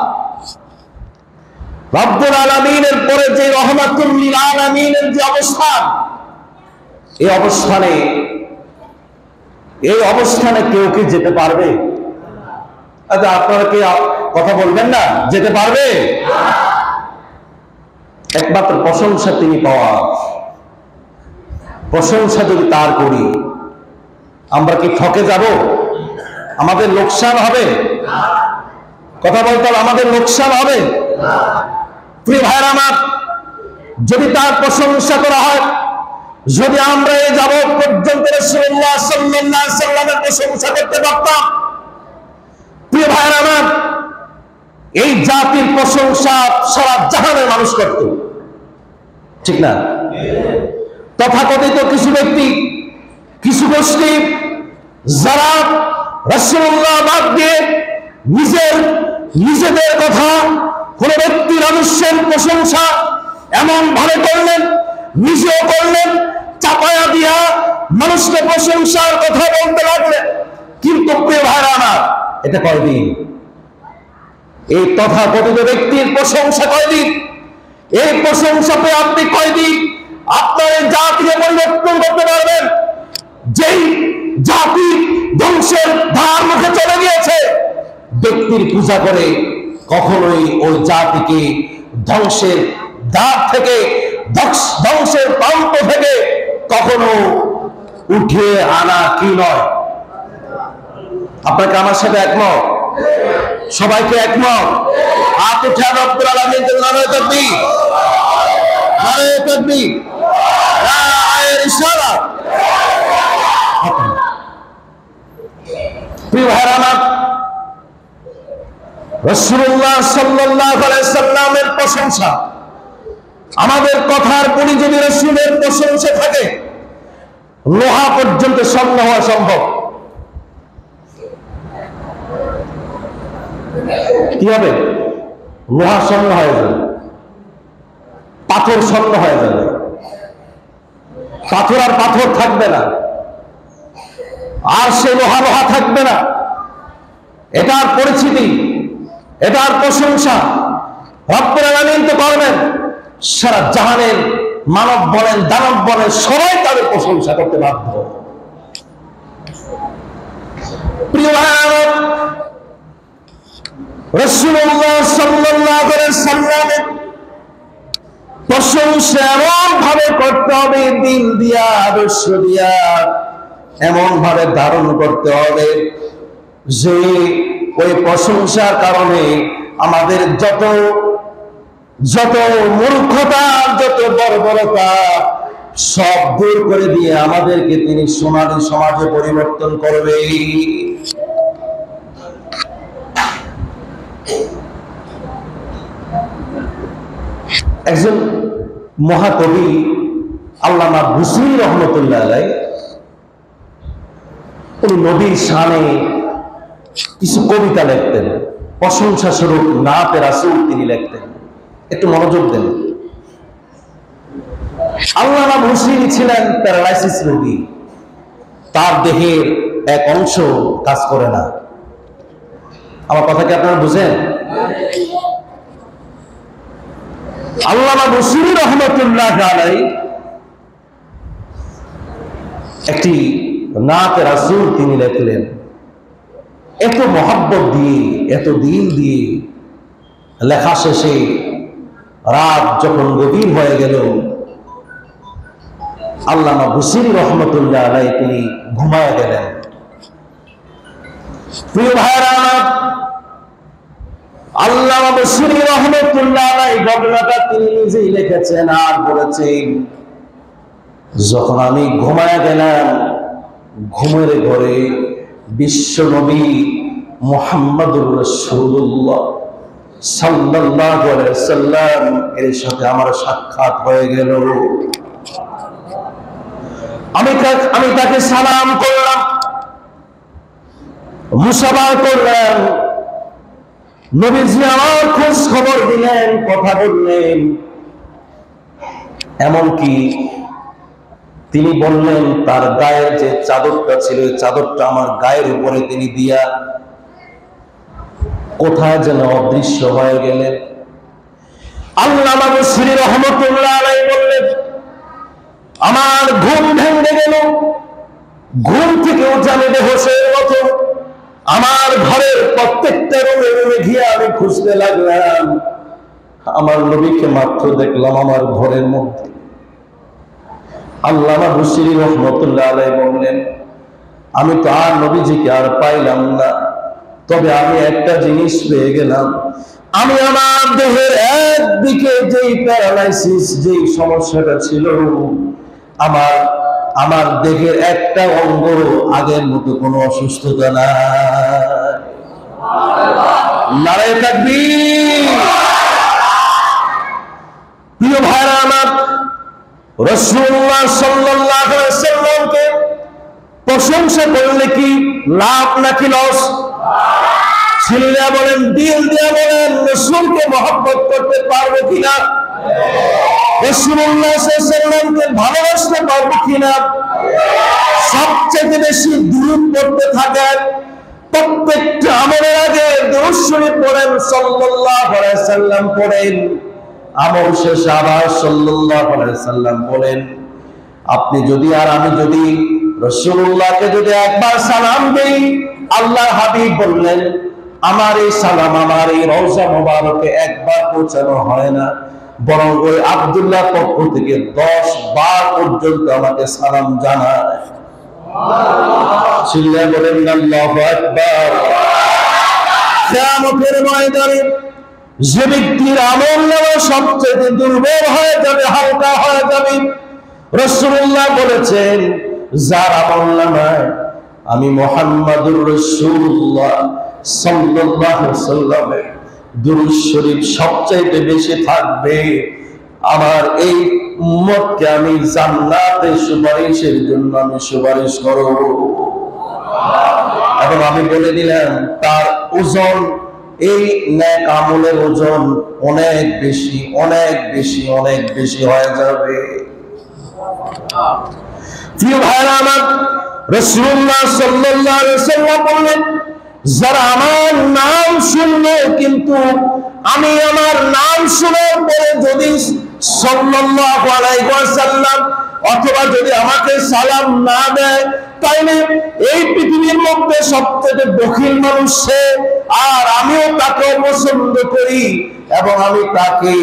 রব্বুল আলামিনের পরে যে রহমাতুল লিল আলামিনের যে অবস্থান, এই অবস্থানে কেউ কি যেতে পারবে? আচ্ছা, আপনারা কি কথা বলবেন না? যেতে পারবে? একমাত্র প্রশংসা তিনি পাওয়া। প্রশংসা যদি তার করি, আমরা কি ঠকে যাব? আমাদের লোকসান হবে? কথা বলতে হবে, আমাদের লোকসান হবে? প্রিয় ভাইরা আমার, যদি তার প্রশংসা করা হয়, যদি আমরা এই যাবৎ পর্যন্ত রাসূলুল্লাহ সাল্লাল্লাহু আলাইহি সাল্লামের প্রশংসা করতে পারতাম, প্রিয় ভাইরা আমার, এই জাতির প্রশংসা সারা জাহানের মানুষ করত। ঠিক না? তথাকথিত কিছু ব্যক্তি, কিছু গোষ্ঠী, যারা রাসূলুল্লাহ বাদ দিয়ে নিজেদের কথা, কোন ব্যক্তির আদর্শের প্রশংসা এমন ভাবে করলেন, নিজেও করলেন, চাপায়া দিয়া মানুষকে প্রশংসার কথা বলতে লাগলেন। কিন্তু প্রিয় ভাইরা আমার, এটা কয়দিন? এই তথাকথিত ব্যক্তির প্রশংসা কয়দিন? এই প্রশংসা পেয়ে আপনি কয়দিন আপনার এই জাতিকে পরিবর্তন করতে পারবেন? যেই জাতি ধ্বংসের ধার মুখে চলে গিয়েছে, ব্যক্তির পূজা করে কখনোই ওই জাতিকে ধ্বংসের দ্বার থেকে, ধ্বংসের প্রান্ত থেকে কখনো উঠিয়ে আনা কি নয়? আপনাকে আমার সাথে একমত? সবাইকে একমত? হাত উঠে রব্বুল আলামিন নারে তাকবীর, নারে তাকবীর, নারে রিসালাত। প্রিয় ভাইরা আমার, রাসূলুল্লাহ সাল্লাল্লাহু আলাইহি সাল্লামের প্রশংসা, আমাদের কথার পরি যদি রাসূলের প্রশংসা থাকে, লোহা পর্যন্ত স্বর্ণ হওয়া সম্ভব। কি হবে? লোহা স্বর্ণ হয়ে যাবে, পাথর স্বর্ণ হয়ে যাবে, পাথর আর পাথর থাকবে না, আর সে লোহা লোহা থাকবে না। এটার পরিচিতি, এটার প্রশংসা রব্বুল আলামিন তো করবেন। সারা জাহানের মানব বলেন, দানব বলেন, সবাই তাদের প্রশংসা করতে বাধ্য। প্রিয় ভাই, রাসূলুল্লাহ সাল্লাল্লাহু আলাইহি সাল্লামের প্রশংসা এমন ভাবে করতে হবে, দিল দিয়া, আদর্শ দিয়া এমন ভাবে ধারণ করতে হবে যে ওই প্রশংসার কারণে আমাদের যত মূর্খতা, যত বর্বরতা সব দূর করে দিয়ে আমাদেরকে তিনি সোনালী সমাজে পরিবর্তন করবে। একজন মহাকবি আল্লামা বুসরি রহমতুল্লাহ আলাইহ, উনি নবীর শানে কিছু কবিতা লিখতেন, প্রশংসা স্বরূপ নাতে রাসূল তিনি লিখতেন। একটু মনোযোগ দেন। আল্লামা বুসরি ছিলেন প্যারালাইসিস রোগী, তার দেহের এক অংশ কাজ করে না। আমার কথা কি আপনারা বুঝেন? আল্লামা বুসরি রহমতুল্লাহ আলাইহ একটি নাতে রাসূল তিনি লিখলেন। এত মহব্বত দিয়ে, এত দিল দিয়ে লেখা শেষে রাত যখন গভীর হয়ে গেল, আল্লামা বুসরি রহমতুল্লাহ আলাইহ তিনি ঘুমায় গেলেন। প্রিয় ভাইরা, আল্লামা বুসরি রহমতুল্লাহ আলাইহ ঘটনাটা তিনি নিজেই লিখেছেন আর বলেছেন, যখন আমি ঘুমায় গেলাম, ঘুমের ঘরে বিশ্ব নবী মুহাম্মদুর রাসূলুল্লাহ সাল্লাল্লাহু আলাইহি সাল্লাম এর সাথে আমার সাক্ষাৎ হয়ে গেল। আমি তাকে সালাম করলাম, মুসাফা করলাম। নবীজি আমার খোঁজ খবর দিলেন, কথা বললেন, এমনকি তিনি বললেন তার গায়ের যে চাদরটা ছিল, চাদরটা আমার গায়ের উপরে তিনি দিয়া কোথায় যেন অদৃশ্য হয়ে গেলেন। আল্লামা বুসরি রহমতুল্লাহ আলাইহ বললেন, আমার ঘুম ভেঙে গেল। ঘুম থেকে উঠে আমি বেহুশের মতো আমার ঘরের প্রত্যেকটা রুমে রুমে গিয়ে আমি খুঁজতে লাগলাম। আমার নবীকে মাত্র দেখলাম আমার ঘরের মধ্যে। আল্লামা বুসরি রহমতুল্লাহ আলাইহ বললেন, আমি তো আর নবীজিকে আর পাইলাম না, তবে আমি একটা জিনিস পেয়ে গেলাম। আমি আমার দেহের একদিকে যেই প্যারালাইসিস, যেই সমস্যাটা ছিল, আমার দেহের একটা অঙ্গ আগের মতো কোনো অসুস্থতা নাই। নারে তাকবীর। প্রিয় ভাইরা আমার, রাসূলুল্লাহ সাল্লাল্লাহু আলাইহি সাল্লামকে প্রশংসা করলে কি লাভ নাকি লস? ছিল্লা বলেন, দিল দিয়া বলেন, রাসূলকে মহব্বত করতে পারবো কিনা? রাসূলুল্লাহ সাল্লাল্লাহু আলাইহি সাল্লামকে ভালোবাসতে পারবো কিনা? সবচেয়ে বেশি দুরূদ পড়তে থাকেন। প্রত্যেকটা আমলের আগে দুরূদ শরীফ পড়েন, সাল্লাল্লাহু আলাইহি সাল্লাম পড়েন। আমল শেষে আবার সাল্লাল্লাহু আলাইহি সাল্লাম বলেন। আপনি যদি আর আমি যদি রাসূলুল্লাহকে যদি একবার সালাম দেই, আল্লাহর হাবিব বললেন, আমার এই সালাম আমার এই রওজা মোবারকে একবার পৌঁছানো হয় না, বরং ওই আব্দুল্লাহ পক্ষ থেকে 10 বার পর্যন্ত আমাকে সালাম জানায়। চিল্লায়ে বলেন আল্লাহু আকবার। কিয়ামতের ময়দানে যে ব্যক্তির আমল নামা সবচেয়ে দুর্বল হয়ে যাবে, হালকা হয়ে যাবে, রাসূলুল্লাহ বলেছেন যার আমল নামায় আমি মুহাম্মাদুর রাসূলুল্লাহ সাল্লাল্লাহু আলাইহি ওয়াসাল্লামের দুরূদ শরীফ সবচেয়ে বেশি থাকবে, আমার এই উম্মতকে আমি জান্নাতে সুপারিশের জন্য আমি সুপারিশ করব। এবং আমি বলে দিলাম তার ওজন, এই নেক আমলের ওজন অনেক বেশি অনেক বেশি অনেক বেশি হয়ে যাবে। প্রিয় ভাইরা আমার, রাসূলুল্লাহ সাল্লাল্লাহু আলাইহি ওয়াসাল্লাম বললেন যারা আমার নাম শুনলো, কিন্তু আমি আমার নাম শোনার পরে যদি সাল্লাল্লাহু আলাইহি ওয়াসাল্লাম অথবা যদি আমাকে সালাম না দেয়, তাইলে এই পৃথিবীর মধ্যে সবচেয়ে বখিল মানুষ সে, আর আমিও তাকে পছন্দ করি এবং আমি তাকে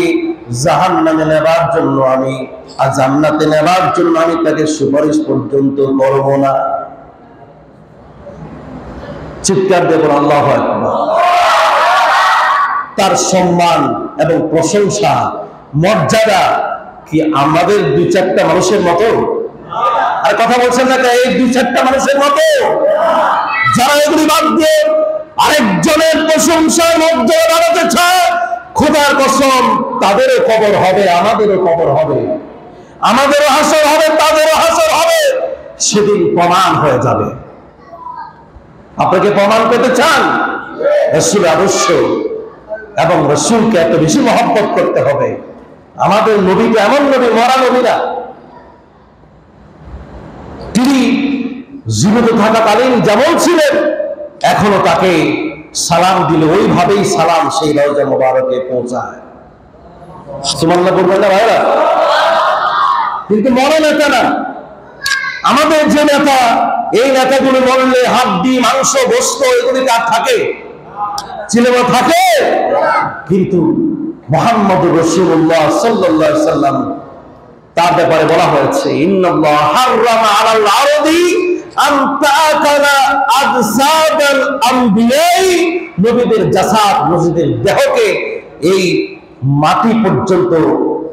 জাহান্নামে নেবার জন্য আমি আর জান্নাতে নেবার জন্য আমি তাকে সুপারিশ পর্যন্ত করব না। চিৎকার দেবেন আল্লাহু আকবার। তার সম্মান এবং প্রশংসা মর্যাদা কি আমাদের 2-4টা মানুষের মতো? আর কথা বলছেন না, এই 2-4টা মানুষের মতো? যারা এগুলি বাদ দিয়ে আরেকজনের প্রশংসার মধ্যে দাঁড়াতে চায়, খোদার কসম তাদেরও কবর হবে, আমাদেরও কবর হবে, আমাদেরও হাসর হবে, তাদেরও হাসর হবে, সেদিন প্রমাণ হয়ে যাবে। আপনাকে প্রমাণ পেতে চান? রাসূল আদর্শ এবং রাসূলকে এত বেশি মহব্বত করতে হবে। আমাদের নবীকে এমন নবী, মরা নবী না, তিনি জীবিত থাকাকালীন যেমন ছিলেন এখনো তাকে সালাম দিলে ওইভাবেই সালাম সেই রওজা মোবারকে পৌঁছায়। সুবহানাল্লাহ বলবেন না ভাইরা? কিন্তু মরা নেতা না, আমাদের যে নেতা, এই নেতাগুলো মরলে হাড্ডি মাংস গোশত এগুলি কার থাকে? চিলেমা থাকে। কিন্তু মুহাম্মদুর রাসূলুল্লাহ সাল্লাল্লাহু আলাইহি সাল্লাম তার ব্যাপারে বলা হয়েছে ইন্নাল্লাহ হাররামা আলাল আরদি আন তাআকালা আজসাদাল আমবিয়াই, নবীদের জাসাদ, নবীদের দেহকে এই মাটি পর্যন্ত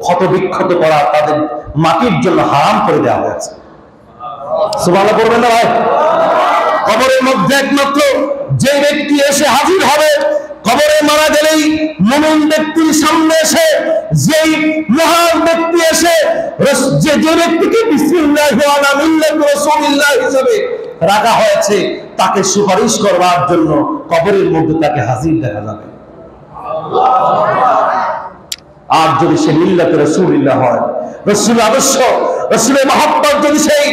ক্ষত বিক্ষত করা তাদের মাটির জন্য হারাম করে দেওয়া হয়েছে। সুবহানাল্লাহ বলবেন না ভাই? কবরের মধ্যে একমাত্র যে ব্যক্তি এসে হাজির হবে, কবরে মারা গেলেই মুমিন ব্যক্তির সামনে এসে যেই মহান ব্যক্তি এসে যে ব্যক্তিকে বিসমিল্লাহি ওয়া আলা মিল্লাতি রাসূলিল্লাহ হিসেবে রাখা হয়েছে তাকে সুপারিশ করবার জন্য কবরের মধ্যে তাকে হাজির দেখা যাবে। আর যদি সে মিল্লাতে রাসূলিল্লাহ হয়, রাসূল আদর্শ, রাসূলের মহব্বত যদি সেই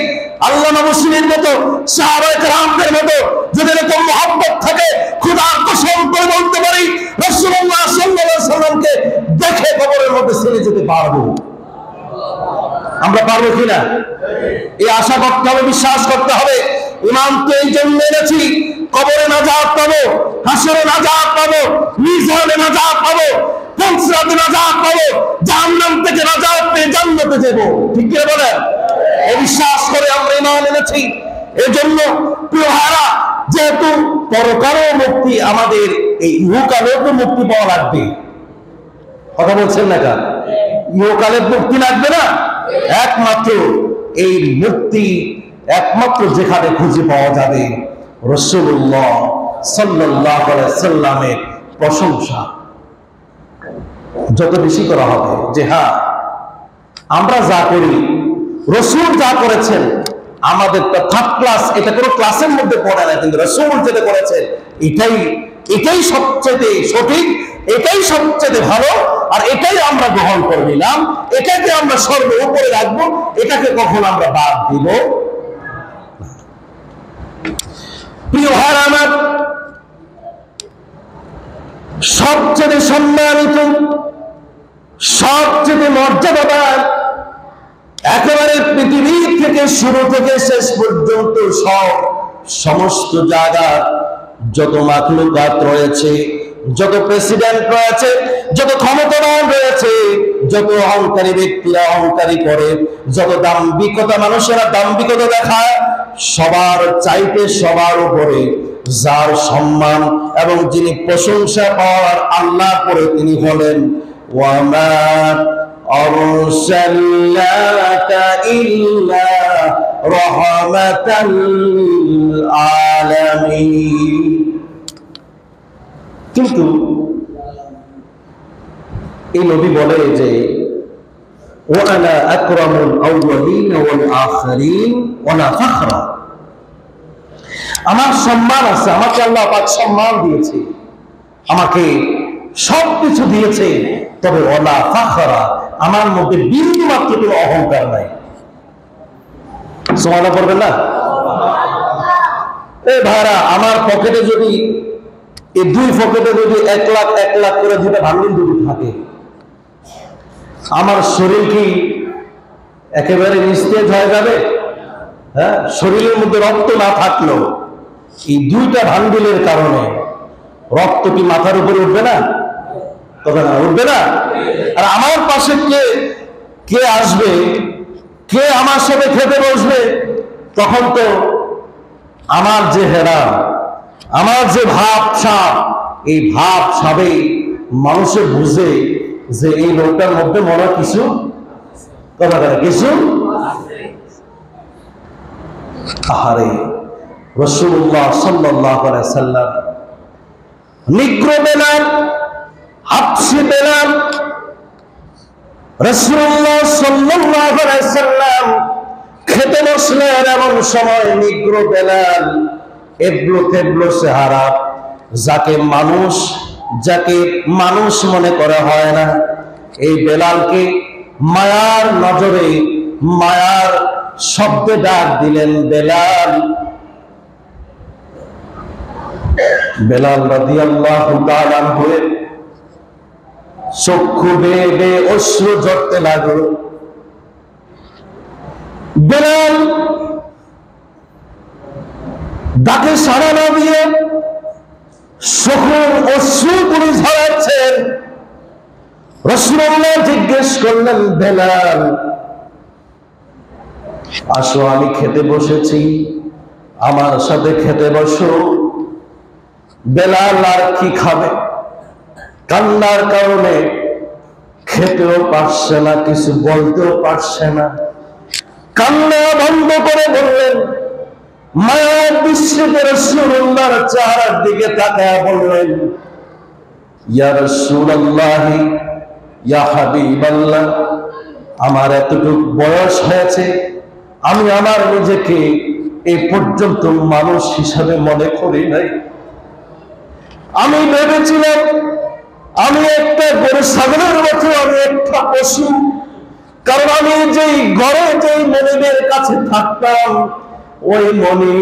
আল্লামা মুসলিমের মতো সাহাবায়ে কেরামদের মতো যদি এরকম মহব্বত থাকে, খোদার কসম করে বলতে পারি রাসূলুল্লাহ সাল্লাল্লাহু আলাইহি সাল্লামকে দেখে কবরের মধ্যে ছেড়ে যেতে পারবো। আমরা পারবো কিনা? এই আশা করতে হবে, বিশ্বাস করতে হবে। ইমাম তো এই জন্য এনেছি, কবরে নাজাত পাবো, হাসরে নাজাত পাবো, মিজানে নাজাত পাবো, পুলসিরাতে নাজাত পাবো, জাহান্নাম থেকে নাজাত পেয়ে জান্নাতে যাব। ঠিক কি বলেন? এই বিশ্বাস করে আমরা ঈমান এনেছি। এজন্য প্রিয় ভাইরা, যেহেতু পরকালেও মুক্তি, আমাদের এই ইহকালেও তো মুক্তি পাওয়া লাগবে। কথা বলছেন না কেন? ইহকালের মুক্তি লাগবে না? একমাত্র এই মুক্তি একমাত্র যেখানে খুঁজে পাওয়া যাবে রাসূলুল্লাহ সাল্লাল্লাহু আলাইহি সাল্লামের প্রশংসা যত বেশি করা হবে, যে হ্যাঁ আমরা যা করি রাসূল যা করেছেন আমাদের থার্ড ক্লাস, এটা কোনো ক্লাসের মধ্যে পড়ে না, কিন্তু রাসূল যেটা করেছেন এটাই সবচেয়ে সঠিক, এটাই সবচেয়ে ভালো, আর এটাই আমরা গ্রহণ করে নিলাম, এটাকে আমরা সর্ব উপরে রাখবো, এটাকে কখন আমরা বাদ দিব। প্রিয় ভাইরা আমার, সবচেয়ে সম্মানিত, সবচেয়ে মর্যাদাবান, একেবারে পৃথিবী থেকে শুরু থেকে শেষ পর্যন্ত সমস্ত জায়গা যত মাখলুকাত রয়েছে, যত প্রেসিডেন্ট রয়েছে, যত ক্ষমতাবান রয়েছে, যত অহংকারী ব্যক্তিরা অহংকারী করে, যত দাম্ভিকতা মানুষেরা দাম্ভিকতা দেখায়, সবার চাইতে সবার উপরে যার সম্মান এবং যিনি প্রশংসা পাওয়ার আল্লাহ করে তিনি বলেন ওয়ামা আরসালনাকা ইল্লা রাহমাতাল আলামিন। কিন্তু এই নবী বলে যে ওয়ানা আকরামুল আউয়ালিন ওয়াল আখিরিন ওয়ালা ফাখরা, আমার সম্মান আছে, আমাকে আল্লাহ পাক সম্মান দিয়েছে, আমাকে সবকিছু দিয়েছে, তবে ওয়ালা ফাখরা, আমার মধ্যে বিন্দু মাত্র কোনো অহংকার নাই। সুবহানাল্লাহ বলবেন না? এই ভাইরা, আমার পকেটে যদি এই দুই পকেটে যদি 1 লাখ 1 লাখ করে দুটো ভাঙিন দুটো থাকে, আমার শরীর কি একেবারে নিস্তেজ হয়ে যাবে? হ্যাঁ, শরীরের মধ্যে রক্ত না থাকলেও এই দুইটা ভান্ডিলের কারণে রক্ত কি মাথার উপরে উঠবে না? কথা না, উঠবে না? আর আমার পাশে কে কে আসবে, কে আমার সাথে খেতে বসবে, তখন তো আমার যে হেরা, আমার যে ভাব ছাপ, এই ভাব ছাবে মানুষে বুঝে যে এই লোকটার মধ্যে মনে কিছু কথা কিছু। আহারে, রাসূলুল্লাহ সাল্লাল্লাহু আলাইহি সাল্লাম নিগ্র বেলাল, হাবশী বেলাল, রাসূলুল্লাহ সাল্লাল্লাহু আলাইহি সাল্লাম খেতে বসলেন, এমন সময় নিগ্র বেলাল এবলো তেবলো চেহারা, যাকে মানুষ মনে করা হয় না, এই বেলালকে মায়ার নজরে মায়ার শব্দে ডাক দিলেন, বেলাল। বেলাল রাদিয়াল্লাহু তাআলা হয়ে চক্ষু বেয়ে বেয়ে অশ্রু ঝরতে লাগলো। বেলাল ডাকে সাড়া না দিয়ে সকল অশ্রুগুলি ঝরাচ্ছেন। রাসূলুল্লাহ জিজ্ঞেস করলেন, বেলাল আসো, আমি খেতে বসেছি, আমার সাথে খেতে বসো। বেলাল আর কি খাবে, কান্নার কারণে খেতেও পারছে না, কিছু বলতেও পারছে না, কান্না বন্ধ করে বললেন, মায়ার দৃষ্টিতে রাসূলুল্লাহর চেহারার দিকে তাকায়া বললেন, ইয়া রাসূলুল্লাহ, ইয়া হাবিবাল্লাহ, আমার এতটুকু বয়স হয়েছে, আমি আমার নিজেকে এই পর্যন্ত মানুষ হিসাবে মনে করি নাই। আমি ভেবেছিলাম আমি একটা গরু ছাগলের মতো, আমি একটা পশু। কারণ আমি যেই ঘরে যেই মনিবের কাছে থাকতাম, ওই মনি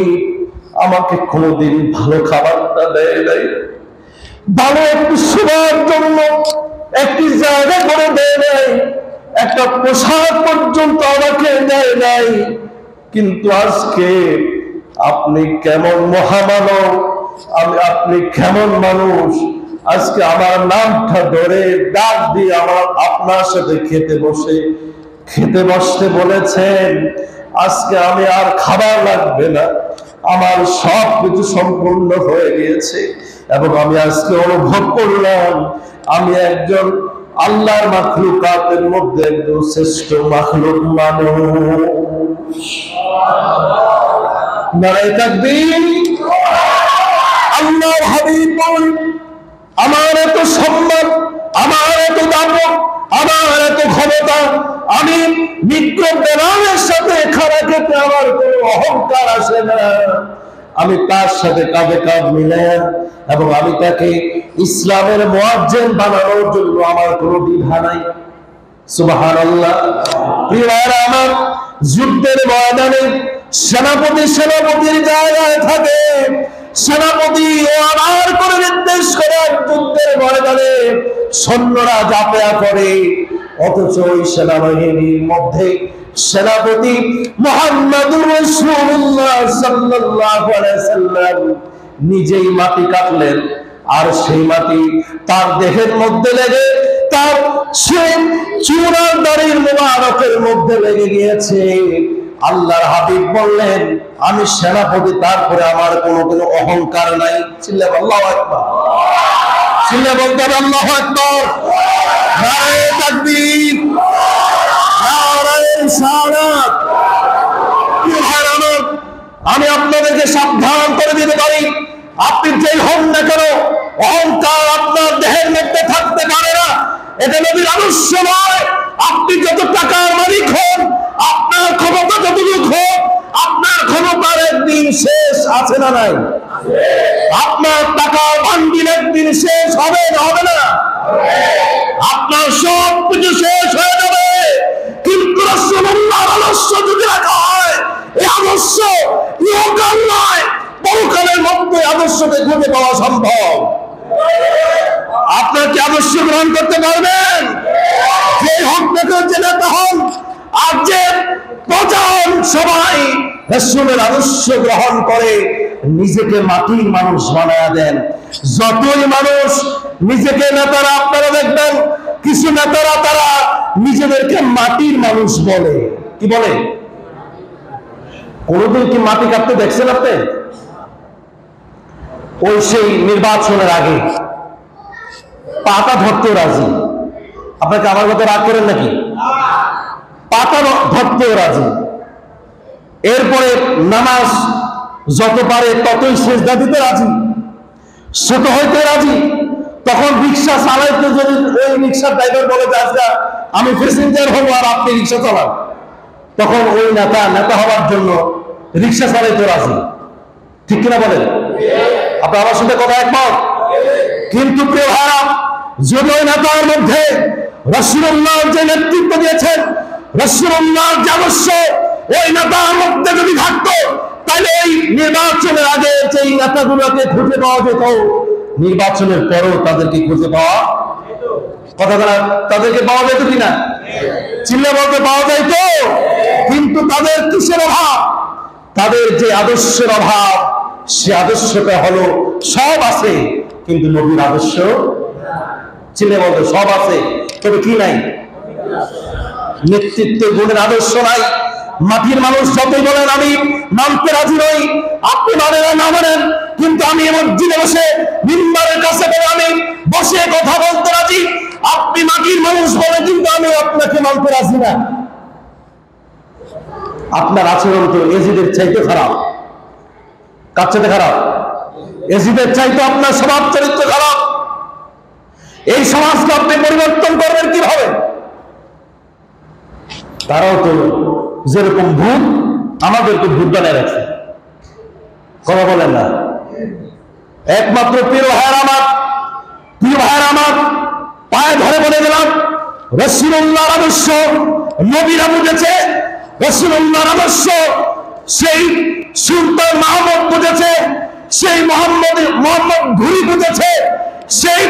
আমাকে কোনোদিন ভালো খাবারটা দেয় নাই, ভালো একটু শোবার জন্য একটি জায়গা করে দেয় নাই, একটা পোশাক পর্যন্ত আমাকে দেয় নাই। কিন্তু আজকে আপনি কেমন মহামানব, আপনি কেমন মানুষ, আজকে আমার নামটা ধরে ডাক দিয়ে আপনার সাথে খেতে বসতে বলেছেন। আজকে আমি আর খাবার লাগবে না, আমার সব কিছু সম্পূর্ণ হয়ে গিয়েছে, এবং আমি আজকে অনুভব করলাম আমি একজন আল্লাহর মাখলুকাতের মধ্যে একজন শ্রেষ্ঠ মাখলুক মানুষ। নারায়ে তাকবীর। আল্লাহর হাবিব বলেন, আমার এত সম্মান, আমার এত দাপট, আমার এত ক্ষমতা, আমি নিগ্র বেলালের সাথে খানা খেতে আমার কোনো অহংকার আসে না। আমি তার সাথে কাঁধে কাঁধ মিলাইয়া, এবং আমি তাকে ইসলামের মুয়াজ্জিন বানানোর জন্য আমার কোনো দ্বিধা নাই। সুবহানাল্লাহ। প্রিয়রা আমার, যুদ্ধের ময়দানে সেনাপতির জায়গায় থাকে, সেনাপতি অর্ডার করে নির্দেশ করে যুদ্ধের ময়দানে সৈন্যরা ঝাঁপিয়ে পড়ে, অথচ ওই সেনাবাহিনীর মধ্যে সেনাপতি মুহাম্মদুর রাসূলুল্লাহ সাল্লাল্লাহু আলাইহি সাল্লাম নিজেই মাটি কাটলেন, আর সেই মাটি তার দেহের মধ্যে লেগে তার সে চূড়ার দাড়ির মোবারকের মধ্যে লেগে গিয়েছে। আল্লাহর হাবিব বললেন, আমি সেনাপতি, তারপরে আমার কোনো অহংকার নাই। চিল্লায় আল্লাহু আকবার, চিল্লায় বলতে হবে আল্লাহু আকবার। নারে তাকবীর, নারে রিসালাত। আমি আপনাদেরকে সাবধান করে দিতে পারি, আপনি যেই হন না কেন, অহংকার আপনার দেহের মধ্যে থাকতে পারে না। এটা নবীর আদর্শ নয়। আপনি যত টাকার মালিক হন, আপনার ক্ষমতা যতটুকু হোক, আপনার ক্ষমতার একদিন শেষ আছে না নাই? আপনার টাকার ভান্ডিল একদিন শেষ হবে না, হবে না? আপনার সব কিছু শেষ হয়ে যাবে, কিন্তু রাসূলুল্লাহর আদর্শ যদি রাখা হয়, এই আদর্শ ইহকাল নয়, পরকালের মধ্যে আদর্শকে খুঁজে পাওয়া সম্ভব। আপনার কি আদর্শ গ্রহণ করতে পারবেন? যে হক থেকে যে নেতা হন, আর যে প্রজান সবাই রাসূলের আদর্শ গ্রহণ করে নিজেকে মাটির মানুষ বানায়া দেন। যতই মানুষ নিজেকে নেতারা, আপনারা দেখবেন কিছু নেতারা তারা নিজেদেরকে মাটির মানুষ বলে। কি বলে? কোনদিন কি মাটি কাটতে দেখছেন আপনি? ওই সেই নির্বাচনের আগে পাতা ধরতেও রাজি। আপনাকে আমার কথা রাগ করেন নাকি? পাতা ধরতেও রাজি। এরপরে নামাজ যত পারে ততই সেজদা দিতে রাজি, ছোট হইতে রাজি। তখন রিক্সা চালাইতে যদি ওই রিক্সার ড্রাইভার বলে যে আজকে আমি প্যাসেঞ্জার হবো আর আপনি রিক্সা চালান, তখন ওই নেতা হওয়ার জন্য রিক্সা চালাইতে রাজি। ঠিক কিনা বলেন? আপনি আমার সাথে কথা একমত? কিন্তু প্রিয় ভাইরা, যদি ওই নেতার মধ্যে রাসূলুল্লাহর যে নেতৃত্ব দিয়েছেন, রাসূলুল্লাহর যে আদর্শ ওই নেতার মধ্যে যদি থাকতো, তাহলে এই নির্বাচনের আগে যে নেতাগুলোকে খুঁজে পাওয়া যেত, নির্বাচনের পরও তাদেরকে খুঁজে পাওয়া কথা বলা, তাদেরকে পাওয়া যেত কিনা? চিল্লা বলতে পাওয়া যাইত। কিন্তু তাদের কিসের অভাব? তাদের যে আদর্শের অভাব, সে আদর্শটা হলো সব আছে কিন্তু নবীর আদর্শ। চিল্লা বলতে সব আছে, তবে কি নাই? নেতৃত্বের গুণের আদর্শ নাই। মাটির মানুষ যতই বলেন আমি মানতে রাজি নই, আপনি মানেন না মানেন, কিন্তু আমি মসজিদে বসে মিম্বারের কাছে বলে আমি বসে কথা বলতে রাজি। আপনি মাটির মানুষ বলে, কিন্তু আমি আপনাকে মানতে রাজি না। আপনার আচরণ তো এজিদের চাইতে খারাপ। কার চাইতে খারাপ? এজিদের চাইতে আপনার স্বভাব চরিত্র খারাপ। এই সমাজকে আপনি পরিবর্তন করবেন কিভাবে? তারাও তো যেরকম ভূত, আমাদেরকে ভূত বানিয়ে রাখছে। কথা বলেন না? একমাত্র প্রিয় ভাইয়ের আমার পায়ে ধরে বলে গেলাম, রাসূলুল্লাহর আদর্শ নবীরা বুঝেছে, রাসূলুল্লাহর আদর্শ সেই সুলতান মাহমুদ বুঝেছে, সেই মোহাম্মদ ঘুরি বুঝেছে, সেই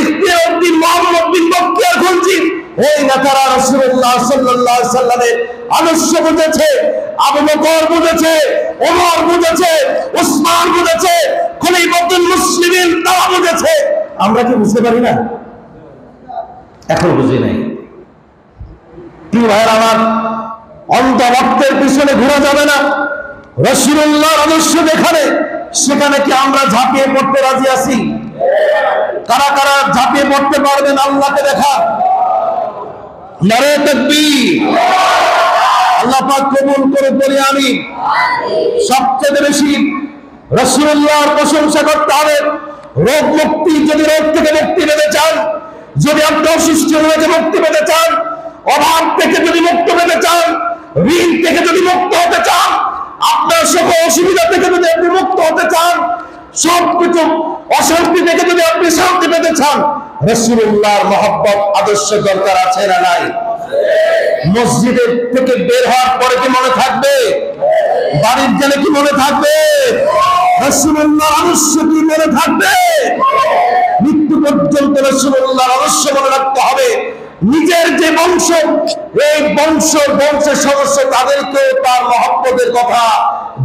ইখতিয়ারউদ্দিন মোহাম্মদ বিন বখতিয়ার খলজি, ওই নেতারা রাসূলুল্লাহ সাল্লাল্লাহু আলাইহি সাল্লামের আদর্শ বুঝেছে। আবু বকর বুঝেছে, ওমর বুঝেছে, উসমান বুঝেছে, খলিফাতুল মুসলিমিন তারা বুঝেছে। আমরা কি বুঝতে পারি না? এখন বুঝি নাই। কি ভাইরা আমার, অন্ধ ভক্তের পিছনে ঘোরা যাবে না। রাসূলুল্লাহর আদর্শ যেখানে, সেখানে কি আমরা ঝাঁপিয়ে পড়তে রাজি আছি? কারা কারা ঝাঁপিয়ে পড়তে পারবেন আল্লাহকে দেখা? নারে তাকবীর। আল্লাহ পাক কবুল করে বলি আমি। সবচেয়ে বেশি রাসূলুল্লাহর প্রশংসা করতে হবে। রোগ মুক্তি, যদি রোগ থেকে মুক্তি পেতে চান, যদি আপনি অসুস্থ হয়ে মুক্তি পেতে চান, অভাব থেকে যদি মুক্ত পেতে চান, ঋণ থেকে যদি মুক্ত হতে চান, আপনার সকল অসুবিধা থেকে যদি আপনি মুক্ত হতে চান, সবকিছু অশান্তি থেকে যদি আপনি শান্তি পেতে চান, রাসূলুল্লাহর মহব্বত আদর্শ দরকার আছে না নাই? মসজিদের থেকে বের হওয়ার পরে কি মনে থাকবে? বাড়ির গেলে কি মনে থাকবে? রাসূলুল্লাহর আদর্শ কি মনে থাকবে? মৃত্যু পর্যন্ত রাসূলুল্লাহর আদর্শ মনে রাখতে হবে। নিজের যে বংশ, এই বংশের সদস্য, তাদেরকে তার মহব্বতের কথা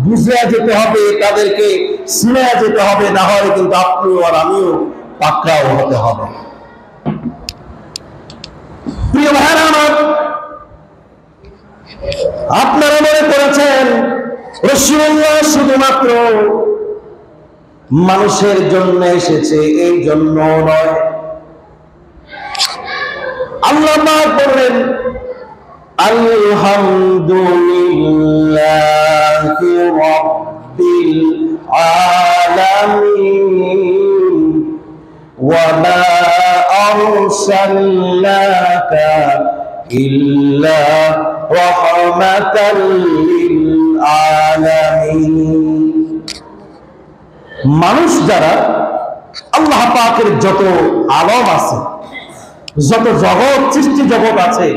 বুঝে যেতে হবে, তাদেরকে শুনে যেতে হবে, না হয় কিন্তু আপনিও আর আমিও পাকড়াও হতে হবে। প্রিয় ভাইরা আমার, আপনারা মনে করেছেন রাসূলুল্লাহ শুধুমাত্র মানুষের জন্য এসেছে, এই জন্য নয়। আল্লাহ পাক বলেন, আলহামদুলিল্লাহি রাব্বিল আলামিন ওয়া মা আরসালনাকা ইল্লা রাহমাতাল লিল আলামিন। মানুষ যারা, আল্লাহ পাকের যত আলম আছে, যত জগৎ, সৃষ্টি জগৎ আছে,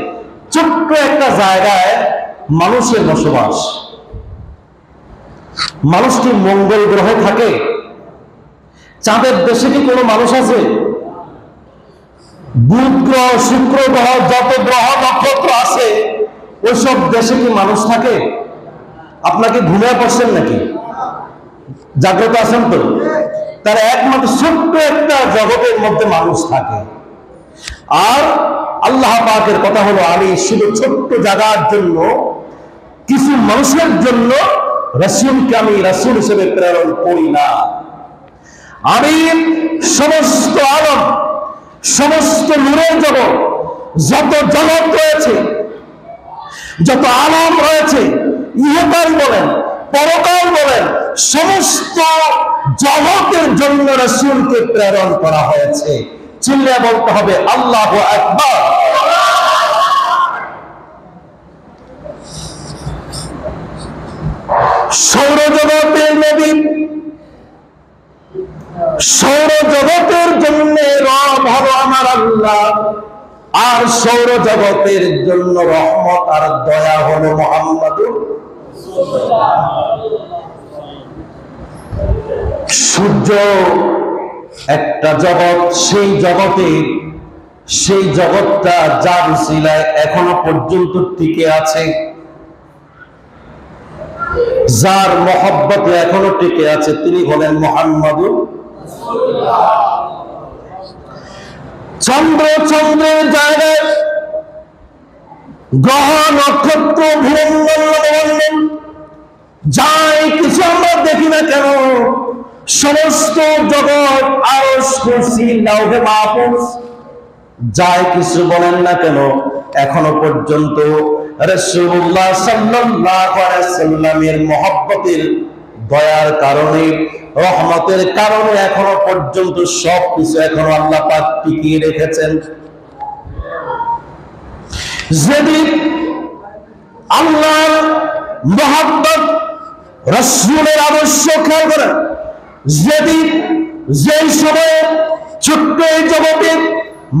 ছোট্ট একটা জায়গায় মানুষের বসবাস। মানুষ কি মঙ্গল গ্রহে থাকে? চাঁদের দেশে কি কোনো মানুষ আছে? বুধ গ্রহ, শুক্র গ্রহ, যত গ্রহ নক্ষত্র আছে, ওইসব দেশে কি মানুষ থাকে? আপনাকে ঘুমিয়ে পড়ছেন নাকি? জাগ্রত আছেন তো? তার একমাত্র ছোট্ট একটা জগতের মধ্যে মানুষ থাকে। আর আল্লাহ পাকের কথা হলো, আমি শুধু ছোট্ট জায়গার জন্য, কিছু মানুষের জন্য রাসূলকে আমি রাসূল হিসেবে প্রেরণ করি না। আমি সমস্ত আলম, সমস্ত নূরের জগৎ, যত জগৎ রয়েছে, যত আলম রয়েছে, ইহকাল বলেন, পরকাল বলেন, সমস্ত জগতের জন্য রাসূলকে প্রেরণ করা হয়েছে। চিল্লায়ে বলতে হবে আল্লাহু আকবার। সৌরজগতের নবী, সৌরজগতের জন্য রব হলো আমার আল্লাহ, আর সৌরজগতের জন্য রহমত আর দয়া হলো মুহাম্মদুর রাসূলুল্লাহ। সূর্য একটা জগৎ, সেই জগতে, সেই জগৎটা যার উসিলায় এখনো পর্যন্ত টিকে আছে, যার মহব্বতে এখনো টিকে আছে, তিনি হলেন মুহাম্মদুর রাসূলুল্লাহ। চন্দ্র, চন্দ্রের জায়গায় গ্রহ, নক্ষত্র, ভূমণ্ডল, যাই কিছু আমরা দেখি না কেন, সমস্ত জগৎ, আরশ, কুরসি, লাউহে মাহফুজ, যাই কিছু বলেন না কেন, এখনো পর্যন্ত রাসূলুল্লাহ সাল্লাল্লাহু আলাইহি সাল্লামের মহব্বতের, দয়ার কারণে, রহমতের কারণে এখনো পর্যন্ত সবকিছু এখনো আল্লাহ পাক টিকিয়ে রেখেছেন। যেদিন আল্লাহর মহব্বত, রাসূলের আদর্শ খেয়াল করেন, যেদিন, যেই সময়ে ছোট্ট এই জগতে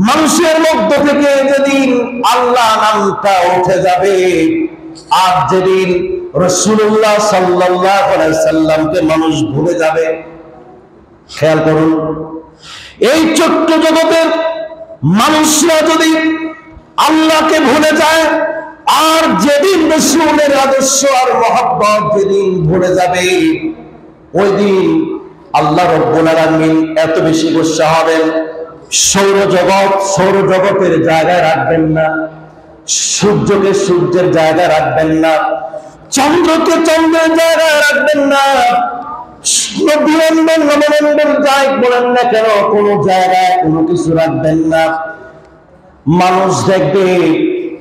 মানুষের মধ্য থেকে যেদিন আল্লাহ নামটা উঠে যাবে, আর যেদিন রাসূলুল্লাহ সাল্লাল্লাহু আলাইহি সাল্লামকে মানুষ ভুলে যাবে, খেয়াল করুন, এই ছোট্ট জগতের মানুষরা যদি আল্লাহকে ভুলে যায়, আর যেদিন রাসূলের আদর্শ আর মহব্বত যেদিন ভুলে যাবে, ওই দিন আল্লাহ রাব্বুল আলামিন এত বেশি গুসা হবেন, সৌরজগৎ সৌরজগতের জায়গায় রাখবেন না, সূর্যকে সূর্যের জায়গায় রাখবেন না, চন্দ্রকে চন্দ্রের জায়গায় রাখবেন না, নবমণ্ডল নবমণ্ডল যাই বলেন না কেন, কোন জায়গায় কোনো কিছু রাখবেন না। মানুষ দেখবে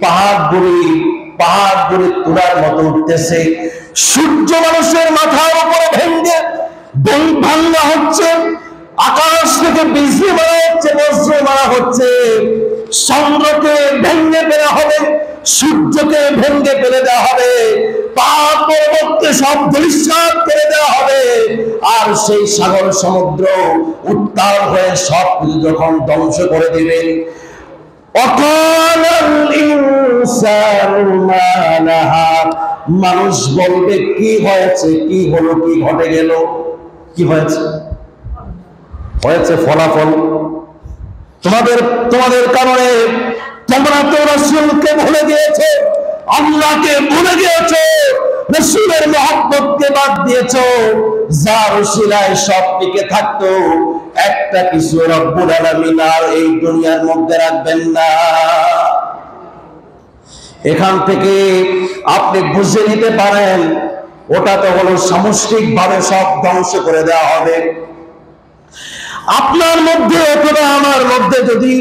পাহাড় গুলি তুলার মতো উঠতেছে, সূর্য মানুষের মাথার উপরে ভেঙে ভাঙা হচ্ছে, আকাশ থেকে বিজলি মারা হচ্ছে, বজ্র মারা হচ্ছে, চন্দ্রকে ভেঙে ফেলা হবে, সূর্যকে ভেঙে ফেলে দেওয়া হবে, পাহাড় পর্বতকে সব ধূলিসাৎ করে দেওয়া হবে, আর সেই সাগর সমুদ্র উত্তাল হয়ে সব কিছু যখন ধ্বংস করে দিবেন, মানুষ বলবে কি হয়েছে, কি হলো, কি ঘটে গেল, কি হয়েছে, হয়েছে ফলাফল তোমাদের কারণে। তোমরা তো রাসূলকে ভুলে গিয়েছো, আল্লাহকে ভুলে গিয়েছো, রাসূলের মহব্বতকে বাদ দিয়েছো, যার উসিলায় সব টিকে থাকতো, একটা কিছু রব্বুল আলামিন আর এই দুনিয়ার মধ্যে রাখবেন না। এখান থেকে আপনি বুঝে নিতে পারেন ওটা তো হলো সামষ্টিকভাবে সব ধ্বংস করে দেওয়া হবে। আপনার মধ্যে অথবা আমার মধ্যে যদি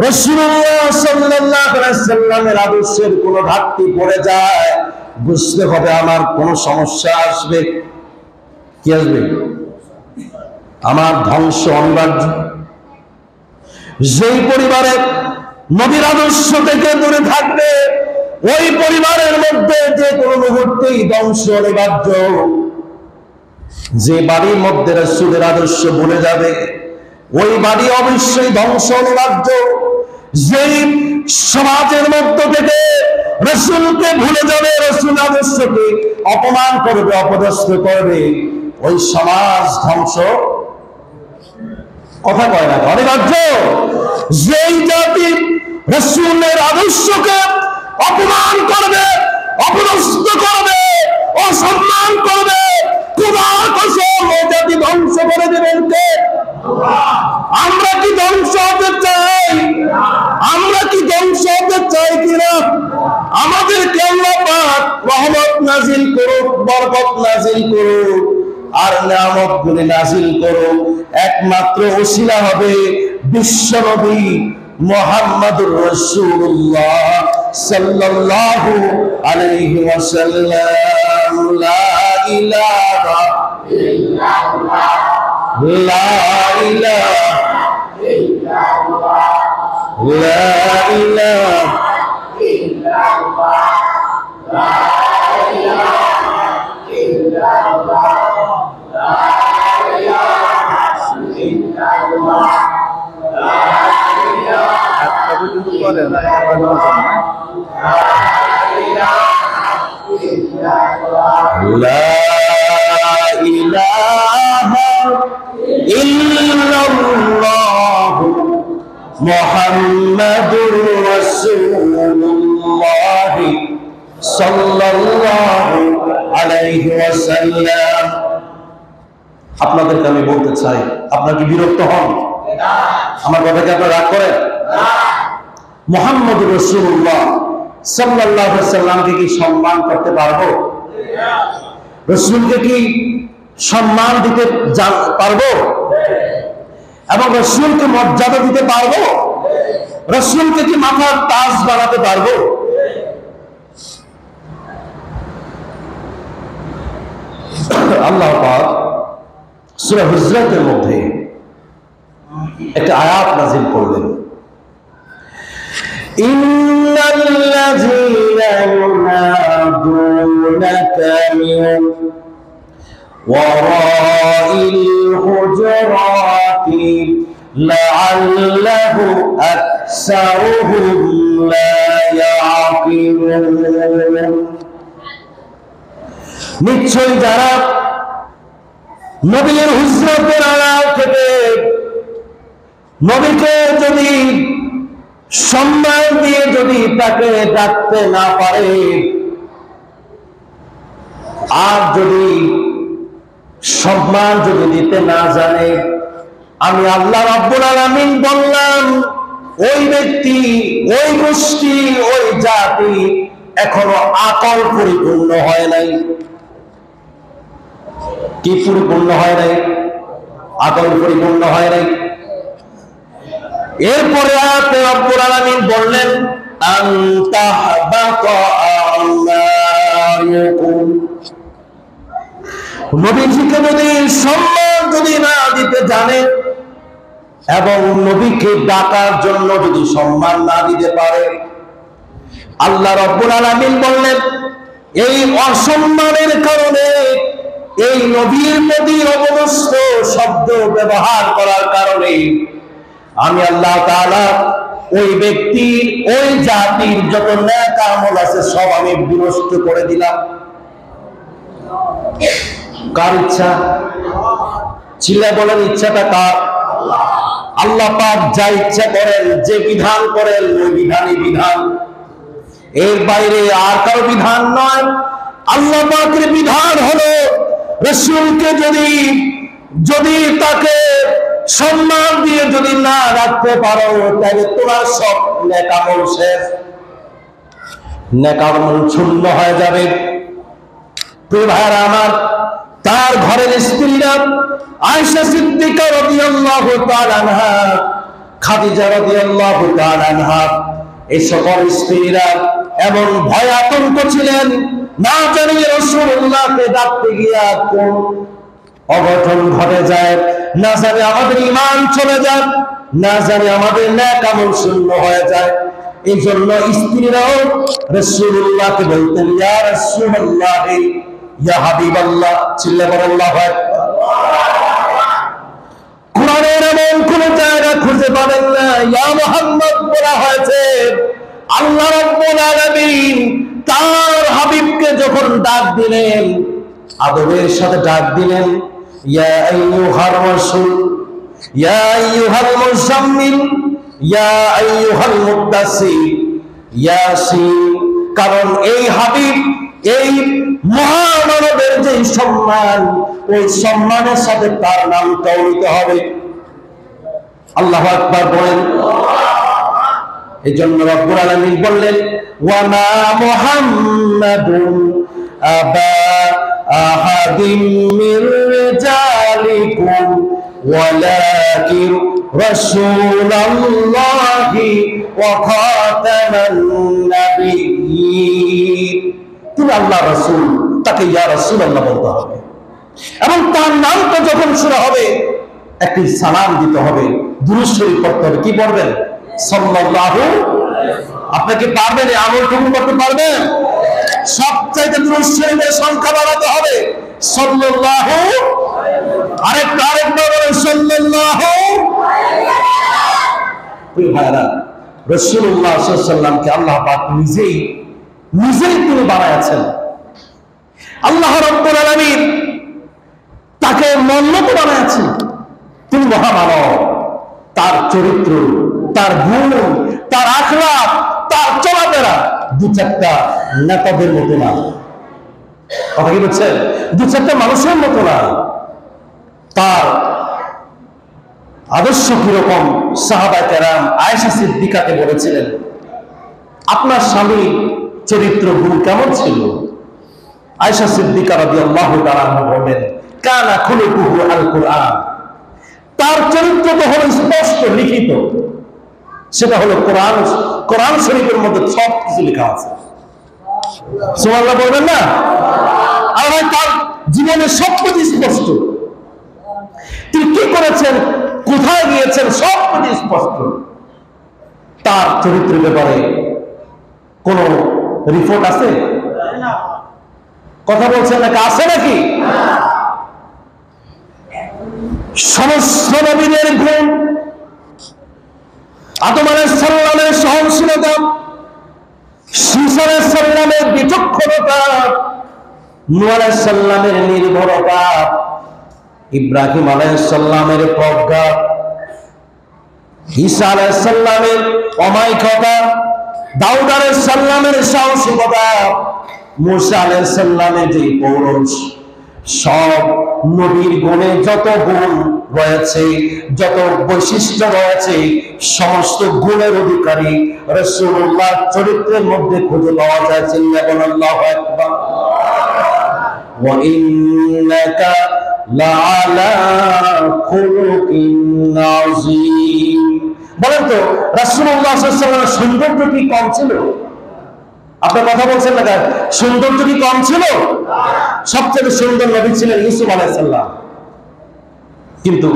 রাসূলুল্লাহ সাল্লাল্লাহু আলাইহি ওয়াসাল্লামের আদর্শের কোনো ঘাটতি পড়ে যায়, বুঝতে হবে আমার কোনো সমস্যা আসবে। কি আসবে? আমার ধ্বংস অনিবার্য। যেই পরিবারে নবীর আদর্শ থেকে দূরে থাকবে, ওই পরিবারের মধ্যে যে কোনো মুহূর্তেই ধ্বংস অনিবার্য। যে বাড়ির মধ্যে রাসূলের আদর্শ ভুলে যাবে, ওই বাড়ি অবশ্যই ধ্বংস অনিবার্য। যেই সমাজের মধ্য থেকে রাসূলকে ভুলে যাবে, রাসূল আদর্শকে অপমান করবে, অপদস্থ করবে, ওই সমাজ ধ্বংস। কথা কয় না? অনিবার্য। যেই জাতি রাসূলের আদর্শকে অপমান করবে, অপদস্থ করবে, অসম্মান করবে, খোদার কসম ওই জাতি ধ্বংস করে দেবেন কে? আমরা কি ধ্বংস হতে চাই? আমরা কি ধ্বংস হতে চাই কিনা? আমাদেরকে আল্লাহ পাক রহমত নাজিল করুক, বরকত নাজিল করুক, আর নিয়ামত গুলি নাজিল করুক। একমাত্র ওসিলা হবে বিশ্বনবী মুহাম্মদুর রাসূলুল্লাহ সাল্লাল্লাহু আলাইহি ওয়াসাল্লাম। লা ইলাহা ইল্লাল্লাহ, লা ইলাহা ইল্লাল্লাহ, লা ইলাহা ইল্লাল্লাহ, লা ইলাহা ইল্লাল্লাহ, লা ইলাহা ইল্লাল্লাহ, লা ইলাহা ইল্লাল্লাহ মুহাম্মাদুর রাসূলুল্লাহ সাল্লাল্লাহু আলাইহি ওয়াসাল্লাম। আপনাদেরকে আমি বলতে চাই, আপনারা কি বিরক্ত হন? আমার কথাকে আপনারা রাগ করেন? মুহাম্মদুর রাসূলুল্লাহ সাল্লাল্লাহু আলাইহি ওয়াসাল্লামকে কি সম্মান করতে পারবো? রাসূলকে কি সম্মান দিতে পারবো? এবং রাসূলকে মর্যাদা দিতে পারবো? রাসূলকে কি মাথার তাজ বানাতে পারবো? আল্লাহ পাক সূরা হুজরাতের মধ্যে একটা আয়াত নাযিল করলেন, ইন্নাল্লাযীনা ইউনাদুনাকা মিন ওয়ারাইল হুজুরাতি লাআল্লাহু আকসারুহুম লা ইয়াকিলুন। নিশ্চয়ই যারা নবীর হুজরাতের আড়াল থেকে নবীকে যদি সম্মান দিয়ে যদি তাকে ডাকতে না পারে, আর যদি সম্মান যদি দিতে না জানে, আমি আল্লাহ রাব্বুল আলামিন বললাম ওই ব্যক্তি, ওই গোষ্ঠী, ওই জাতি এখনো আকল পরিপূর্ণ হয় নাই। কি পরিপূর্ণ হয় নাই? আকল পরিপূর্ণ হয় নাই। এরপরে আয়াতে রব্বুল আলামিন বললেন আনতাহবাতা আমালুকুম। নবীজিকে যদি সম্মান যদি না দিতে জানে এবং নবীকে ডাকার জন্য যদি সম্মান না দিতে পারে, আল্লাহ রাব্বুল আলামিন বললেন এই অসম্মানের কারণে, এই নবীর প্রতি অবদস্থ শব্দ ব্যবহার করার কারণে আমি আল্লাহ তাআলা ওই ব্যক্তির, ওই জাতির যত নেক আমল আছে সব আমি বিনষ্ট করে দিলাম। কার ইচ্ছা? চিল্লা বলেন, ইচ্ছাটা কার? আল্লাহ পাক যা ইচ্ছা করেন, যে বিধান করেন, ওই বিধানই বিধান, এর বাইরে আর কারো বিধান নয়। আল্লাহ পাকের বিধান হলো রাসূলকে যদি তাকে সম্মান দিয়ে যদি না রাখতে পারো, তাহলে তোমার সব নেক আমল শেষ। নেকামল শূন্য হয়ে যাবে। প্রিয় ভাইরা আমার, তার ঘরের স্ত্রীরা আয়েশা সিদ্দিকা রাদিয়াল্লাহু তাআলা আনহা, খাদিজা রাদিয়াল্লাহু তাআলা আনহা, এই সকল স্ত্রীরা এমন ভয় আতঙ্ক ছিলেন, না জানি রাসূলুল্লাহকে ডাকতে গিয়া কোন অঘটন ঘটে যায়, না জানি আমাদের ঈমান চলে যায়, না জানি আমাদের নেক আমল শূন্য হয়ে যায়। এই জন্য স্ত্রীরাও রাসূলুল্লাহকে বলতেন, ইয়া রাসূলুল্লাহ, ইয়া হাবিবাল্লাহ, চিল্লায়ে বলেন আল্লাহু আকবার। কোরআনের এমন কোন জায়গা খুঁজে পাবেন না ইয়া মুহাম্মদ বলা হয়েছে। আল্লাহ রাব্বুল আলামিন তার হাবিবকে যখন ডাক দিলেন, আদবের সাথে ডাক দিলেন, ইয়া আইয়ুহার রাসূল, ইয়া আইয়ুহাল মুজাম্মিল, ইয়া আইয়ুহাল মুদ্দাসসির, ইয়াসিন। কারণ এই হাবিব, এই মহামানবের যে সম্মান, ওই সম্মানের সাথে তার নামটাও নিতে হবে। আল্লাহু আকবার বলেন। এই জন্য রব্বুল আলামিন বললেন, ওয়া মা মুহাম্মাদুন আবা আহাদিম মির রিজালিকুম ওয়ালাকিন রাসূলুল্লাহি ওয়া খাতামান নাবিয়্যিন। তিনি আল্লাহ রাসূল, তাকে ইয়া রাসূলুল্লাহ বলতে হবে, এবং তার নামটা যখন শুরু হবে একটি সালাম দিতে হবে, দুরূদ শরীফ পড়তে হবে। কি পড়বেন? সাল্লাল্লাহু। আপনি কি পারবেন? এই আমলটুকু করতে পারবেন? সবচাইতে দুরূদ শরীফের সংখ্যা বাড়াতে হবে। সাল্লাল্লাহু, আরেকটা বলেন সাল্লাল্লাহু। ওই ভাইরা, রাসূলুল্লাহ সাল্লাল্লাহু আলাইহি ওয়াসাল্লামকে আল্লাহ পাক নিজেই তিনি বানায়াছেন। আল্লাহ রাব্বুল আলামিন তাকে মনোনীত বানায়াছেন। তিনি মহামানব। তার চরিত্র, তার গুণ, তার আখলাক, তার চলাফেরা দু চারটা নেতাদের মতো না। কথা কি বলছেন? দু চারটা মানুষের মতো না। তার আদর্শ কিরকম? সাহাবায়ে কেরাম আয়েশা সিদ্দিকাকে বলেছিলেন, আপনার স্বামী চরিত্র গুণ কেমন ছিল? আয়েশা সিদ্দিকা রাদিয়াল্লাহু তাআলা বলেন, কানা খুলুকুহু আল কুরআন। তার চরিত্র তো হলো স্পষ্ট লিখিত, সেটা হলো কোরআন শরীফের মধ্যে সব কিছু লেখা আছে। সুবহানাল্লাহ বলবেন না? আর তার জীবনে সব কিছু স্পষ্ট। তিনি কি করেছেন, কোথায় গিয়েছেন, সব কিছু স্পষ্ট। তার চরিত্রের ব্যাপারে কোন রিপোর্ট আছে? কথা বলছেন নাকি? আছে নাকি? সমস্ত নবীদের গুণ, আদম আলাইহিস সালামের সহনশীলতা, ঈসা আলাইহিস সালামের বিচক্ষণতা, নূহ আলাইহিস সালামের নির্ভরতা, ইব্রাহিম আলাইহিস সালামের প্রজ্ঞা, ঈসা আলাইহিস সালামের অমায়িকতা, দাউদ আলাইহিস সালামের সাহসিকতা, মুসা আলাইহিস সালামের যে পৌরুষ, সব নবীর গুণে যত গুণ রয়েছে, যত বৈশিষ্ট্য রয়েছে, সমস্ত গুণের অধিকারী রাসূলুল্লাহর চরিত্রের মধ্যে খুঁজে পাওয়া যায়। চিল্লায়ে আল্লাহু আকবার। ওয়া ইন্নাকা লাআলা খুলুকিন আযীম। বলেন তো, রাসূলুল্লাহ সাল্লাল্লাহু আলাইহি ওয়াসাল্লামের সৌন্দর্য কি কম ছিল? আপনার কথা বলছেন না? সৌন্দর্য কি কম ছিল? সবচেয়ে সুন্দর নবী ছিলেন ইউসুফ আলাইহিস সালাম। কিন্তু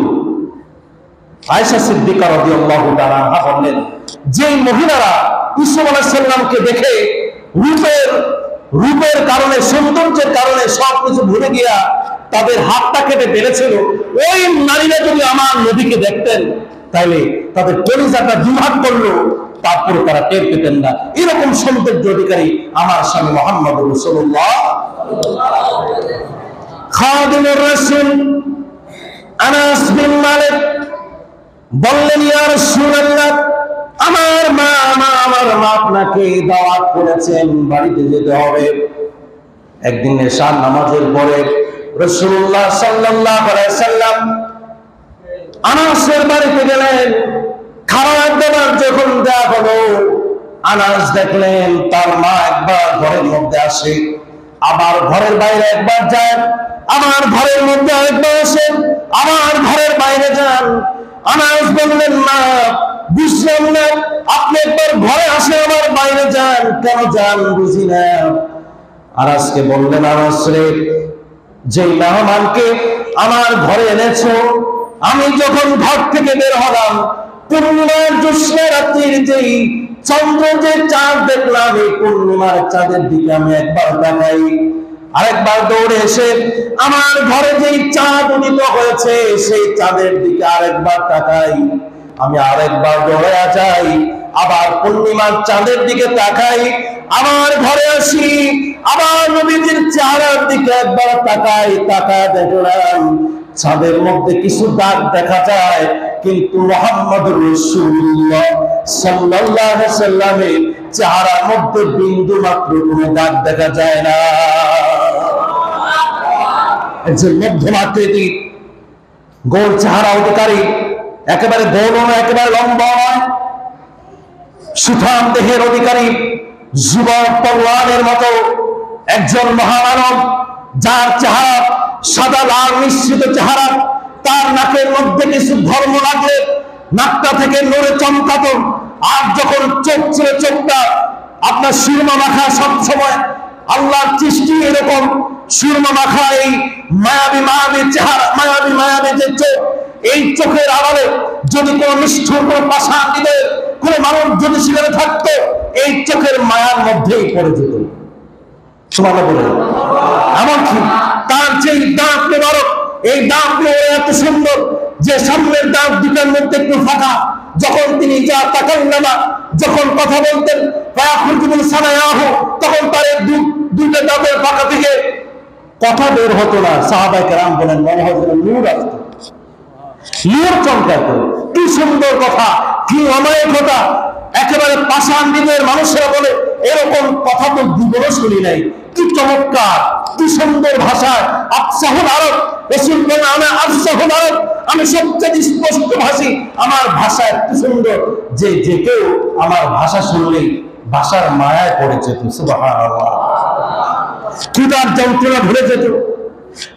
আয়েশা সিদ্দিকা রাদিয়াল্লাহু তাআলা আনহা বললেন, যে মহিলারা ইউসুফ আলাইহিস সালামকে দেখে রূপের কারণে, সৌন্দর্যের কারণে সবকিছু ভুলে গিয়া তাদের হাতটা কেটে ফেলেছিল, ওই নারীরা যদি আমার নবীকে দেখতেন তাহলে তাদের কলিজাটা দুভাগ করলো, তারপরে তারা টের পেতেন না। এরকম সৌন্দর্য অধিকারী আমার স্বামী মুহাম্মদুর রাসূলুল্লাহ। খাদিমুর রাসূল আনাস বিন মালিক বললেন, ইয়া রাসূলুল্লাহ, আমার মা আপনাকে দাওয়াত করেছেন, বাড়িতে যেতে হবে। একদিন এশার নামাজের পরে রাসূলুল্লাহ সাল্লাল্লাহু আলাইহি ওয়াসাল্লাম আনাসের বাড়িতে গেলেন। খাবার দাবার যখন দেয়া হলো, আনাস দেখলেন তার মা একবার ঘরের মধ্যে আসে, আবার ঘরের বাইরে একবার যায়, আমার ঘরের মধ্যে আরেকবার আসেন, আমার ঘরের বাইরে যান। আনাস বললেন, মা বুঝলাম না, আপনি একবার ঘরে আসেন আবার বাইরে যান, কেন যান বুঝি না। আনাসকে বললেন, আনাস রে, যে মেহমানকে আমার ঘরে এনেছো, আমি যখন ঘর থেকে বের হলাম, পূর্ণিমার জ্যোৎস্না রাত্রির যেই চন্দ্র যে চাঁদ দেখলাম, এই পূর্ণিমার চাঁদের দিকে আমি একবার তাকাই, আরেকবার দৌড়ে এসে আমার ঘরে যেই চাঁদ উদিত হয়েছে সেই চাঁদের দিকে আরেকবার তাকাই, আমি আরেকবার দৌড়ে যাই, আবার পূর্ণিমার চাঁদের দিকে তাকাই, আমার ঘরে আসি, আবার নবীজির চেহারার দিকে একবার তাকাই, তাকায় দেখলাম চাঁদের মধ্যে কিছু দাগ দেখা যায়, কিন্তু মুহাম্মদুর রাসূলুল্লাহ সাল্লাল্লাহু আলাইহি ওয়াসাল্লামের চেহারার মধ্যে বিন্দু মাত্র কোনো দাগ দেখা যায় না। একজন মধ্যম আকৃতি, গোল চেহারা অধিকারী, একেবারে গোল নয়, একেবারে লম্বা নয়, সুঠাম দেহের অধিকারী, যুবক পলোয়ানের মতো একজন মহামানব, যার চেহারা সাদা লাল মিশ্রিত চেহারা, তার নাকের মধ্যে কিছু ধর্ম লাগলে নাকটা থেকে নড়ে চমকাতো, আর যখন চোখ ছিল চোখটা আপনার সুরমা মাখা, সব সময় আল্লাহর সৃষ্টি এরকম সুরমা মাখা, এই মায়াবী মায়াবী চেহারা, মায়াবী মায়াবী যে চোখ, এই চোখের আড়ালে যদি কোন নিষ্ঠুর কোন পাষাণ দিলে কোন মানুষ যদি সেখানে থাকতো, এই চোখের মায়ার মধ্যেই পড়ে যেত। সুবহানাল্লাহ বলে। এমনকি তার যে দাঁত মোবারক, এই দাঁত এত সুন্দর যে সামনের দাঁত দুটার মধ্যে একটু ফাঁকা, যখন তিনি যা তাকাল্লামা, যখন কথা বলতেন, তখন তার দুইটা দাঁতের ফাঁকা থেকে কথা বের হতো না। সাহাবায়ে কেরাম বলেন, মনে হয় যেন নূর আসতো, নূর চমকাতো। কি সুন্দর কথা, কি অমায়িকতা! একেবারে পাষাণ দিনের মানুষেরা বলে এরকম কথা তো জীবনে শুনি নাই। কি চমৎকার, কি সুন্দর ভাষা! আফসাহুল আরব, রাসূল বলেন, আনা আফসাহুল আরব, আমি সবচেয়ে স্পষ্ট ভাষী, আমার ভাষা এত সুন্দর যে যে কেউ আমার ভাষা শুনলেই ভাষার মায়ায় পড়ে যেত। সুবহানাল্লাহ। ক্ষুধার যন্ত্রণা ভুলে যেত,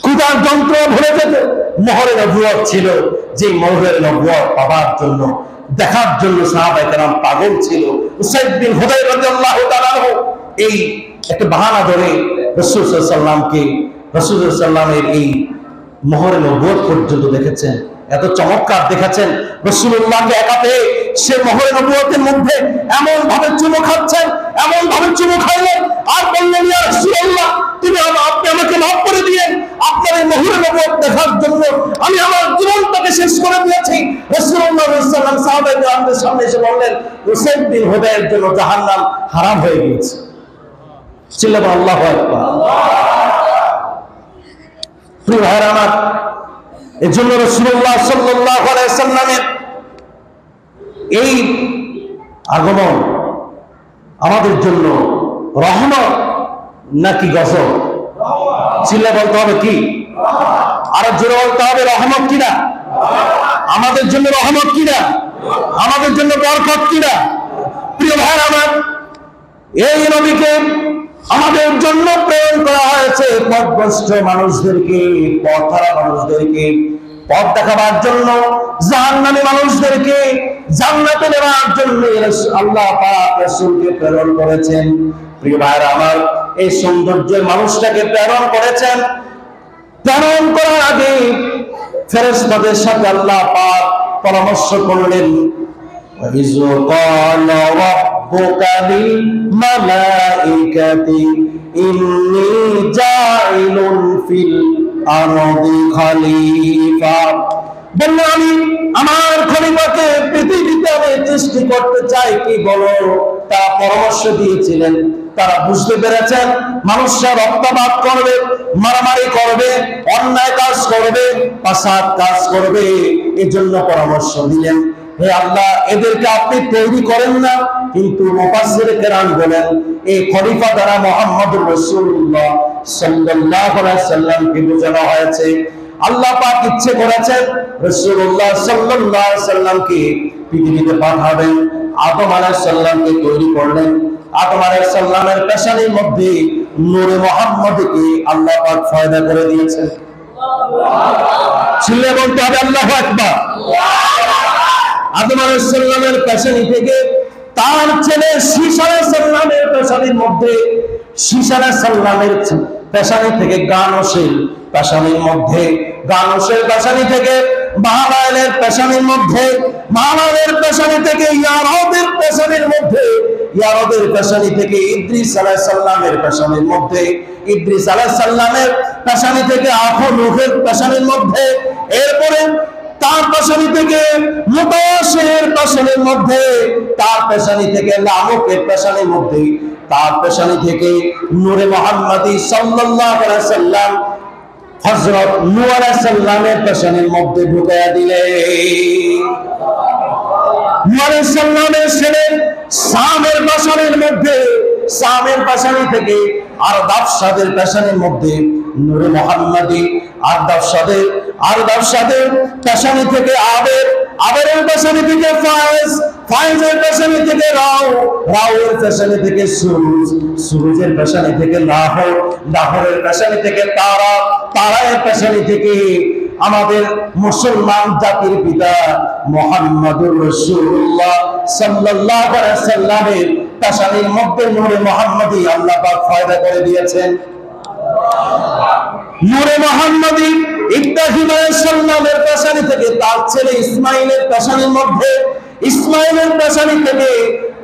ক্ষুধার যন্ত্রণা ভুলে যেত। মোহরে নবুয়ত ছিল, যে মোহরের নবুয়ত পাবার জন্য, দেখার জন্য সাহাবায়ে কেরাম পাগল ছিল। উসাইদ বিন হুদাইর রাদিয়াল্লাহু তাআলা এই একটা বাহানা ধরে রাসূল সাল্লাল্লাহু আলাইহি ওয়াসাল্লামকে, রাসূল সাল্লাল্লাহু আলাইহি ওয়াসাল্লামের এই মোহরে নবুয়ত পর্যন্ত দেখেছেন, এত চমৎকার দেখেছেন। রাসূলুল্লাহকে একা পেয়ে সে মোহরে নবুয়তের মধ্যে এমন ভাবে চুমু খাচ্ছেন, এমন ভাবে চুমু খাইলেন, আর বললেন, ইয়া রাসূলুল্লাহ, আপনি আমাকে মাফ করে দিয়েন, আপনার এই মোহরে নবুয়ত দেখার জন্য আমি আমার জীবনটাকে শেষ করে দিয়েছি। রাসূলুল্লাহ সাল্লাল্লাহু আলাইহি ওয়াসাল্লাম সাহাবায়ে কেরামদের সামনে এসে বললেন, উসাইদ বিন হুদাইরের জন্য জাহান্নাম হারাম হয়ে গিয়েছে। চিল্লাবেন আল্লাহু আকবার। প্রিয় ভাইরা আমার, এজন্য রাসূলুল্লাহ সাল্লাল্লাহু আলাইহি ওয়াসাল্লামের এই আগমন আমাদের জন্য রহমত নাকি গজব? চিল্লা বলতে হবে কি? আর জোরে বলতে হবে রহমত কিনা? আমাদের জন্য রহমত কিনা? আমাদের জন্য বরকত কিনা? প্রিয় ভাইরা আমার, এই নবীকে আমাদের জন্য প্রেরণ করা হয়েছে পথভ্রষ্ট মানুষদেরকে, পথহারা মানুষদেরকে পথ দেখাবার জন্য, জাহান্নামী মানুষদেরকে জান্নাতে নেওয়ার জন্য আল্লাহ পাক রাসূলকে প্রেরণ করেছেন। প্রিয় ভাইরা আমার, এই সৌন্দর্যের মানুষটাকে প্রেরণ করেছেন। প্রেরণ করার আগে ফেরেশতাদের সাথে আল্লাহ পাক পরামর্শ করলেন, وَإِذْ قَالَ رَبُّكَ لِلْمَلَائِكَةِ إِنِّي جَاعِلٌ فِي الْأَرْضِ خَلِيفَةً, বলল আমি আমার খলিফাকে পৃথিবীতে আমি সৃষ্টি করতে চাই, কি বলো? তা পরামর্শ দিয়েছিলেন। তারা বুঝতে পেরেছেন মানুষরা রক্তপাত করবে, মারামারি করবে, অন্যায় কাজ করবে, ফাসাদ কাজ করবে, এজন্য পরামর্শ দিলেন, হে আল্লাহ, এদেরকে আপনি তৈরি করেন না। কিন্তু মুফাসসির কেরাম বলেন, এই খলিফা দ্বারা মুহাম্মদুর রাসূলুল্লাহ সাল্লাল্লাহু আলাইহি ওয়াসাল্লামকে বোঝানো হয়েছে। আল্লাহ পাক ইচ্ছে করেছেন রাসূলুল্লাহ সাল্লাল্লাহু আলাইহি ওয়াসাল্লামকে পৃথিবীতে পাঠাবেন, আদম আলাইহিস সালামকে তৈরি করলেন। আদম আলাইহিস সালামের পেশানির মধ্যে নূরে মুহাম্মদকে আল্লাহ পাক পয়দা করে দিয়েছেন। ছিলে বলতে হবে আল্লাহু আকবার। আদম আলাইহিস সালামের পেশানি থেকে তার ছেলে শীশ আলাইহিস সালামের পেশানির মধ্যে, শীশ আলাইহিস সালামের পেশানি থেকে গানসের পেশানির মধ্যে, গানসের পেশানি থেকে মাহালায়েলের পেশানির মধ্যে, মাহালায়েলের পেশানি থেকে ইয়ারদের পেশানির মধ্যে, ইয়ারদের পেশানি থেকে ইদ্রিস আলাইহিস সালামের পেশানির মধ্যে, ইদ্রিস আলাইহিস সালামের পেশানি থেকে আখনুহের পেশানির মধ্যে, এরপরে তার পেশানি থেকে মুতাশির পেশানির মধ্যে, তার পেশানি থেকে লামুকের পেশানির মধ্যে, তার পেশানি থেকে নূরে মুহাম্মদী সাল্লাল্লাহু আলাইহি সাল্লাম হযরত নূহ আলাইহিস সালামের পেশানির মধ্যে ঢুকায়া দিলেন। নূহ আলাইহিস সালামের ছেলে সামের পেশানির মধ্যে, সামের পেশানি থেকে আরদাফসাদের পেশানির মধ্যে নূরে মুহাম্মদী, আরদাফসাদের পেশানি থেকে আবের, আবেরের পেশানি থেকে ফায়েজ, ফায়েজের পেশানি থেকে রাও, রাওয়ের পেশানি থেকে সুরুজ, সুরুজের পেশানি থেকে লাহর, লাহরের পেশানি থেকে তারা, তারার পেশানি থেকে আমাদের মুসলমান জাতির পিতা মুহাম্মদুর রাসূলুল্লাহ সাল্লাল্লাহু আলাইহি সাল্লামের পেশানির মধ্যে নূরে মুহাম্মদী আল্লাহ পাক পয়দা করে দিয়েছেন। নূরে মুহাম্মদী ইব্রাহিম আলাইহিস সালামের পেশানি থেকে তার ছেলে ইসমাঈলের পেশানির মধ্যে, ইসমাঈলের পেশানি থেকে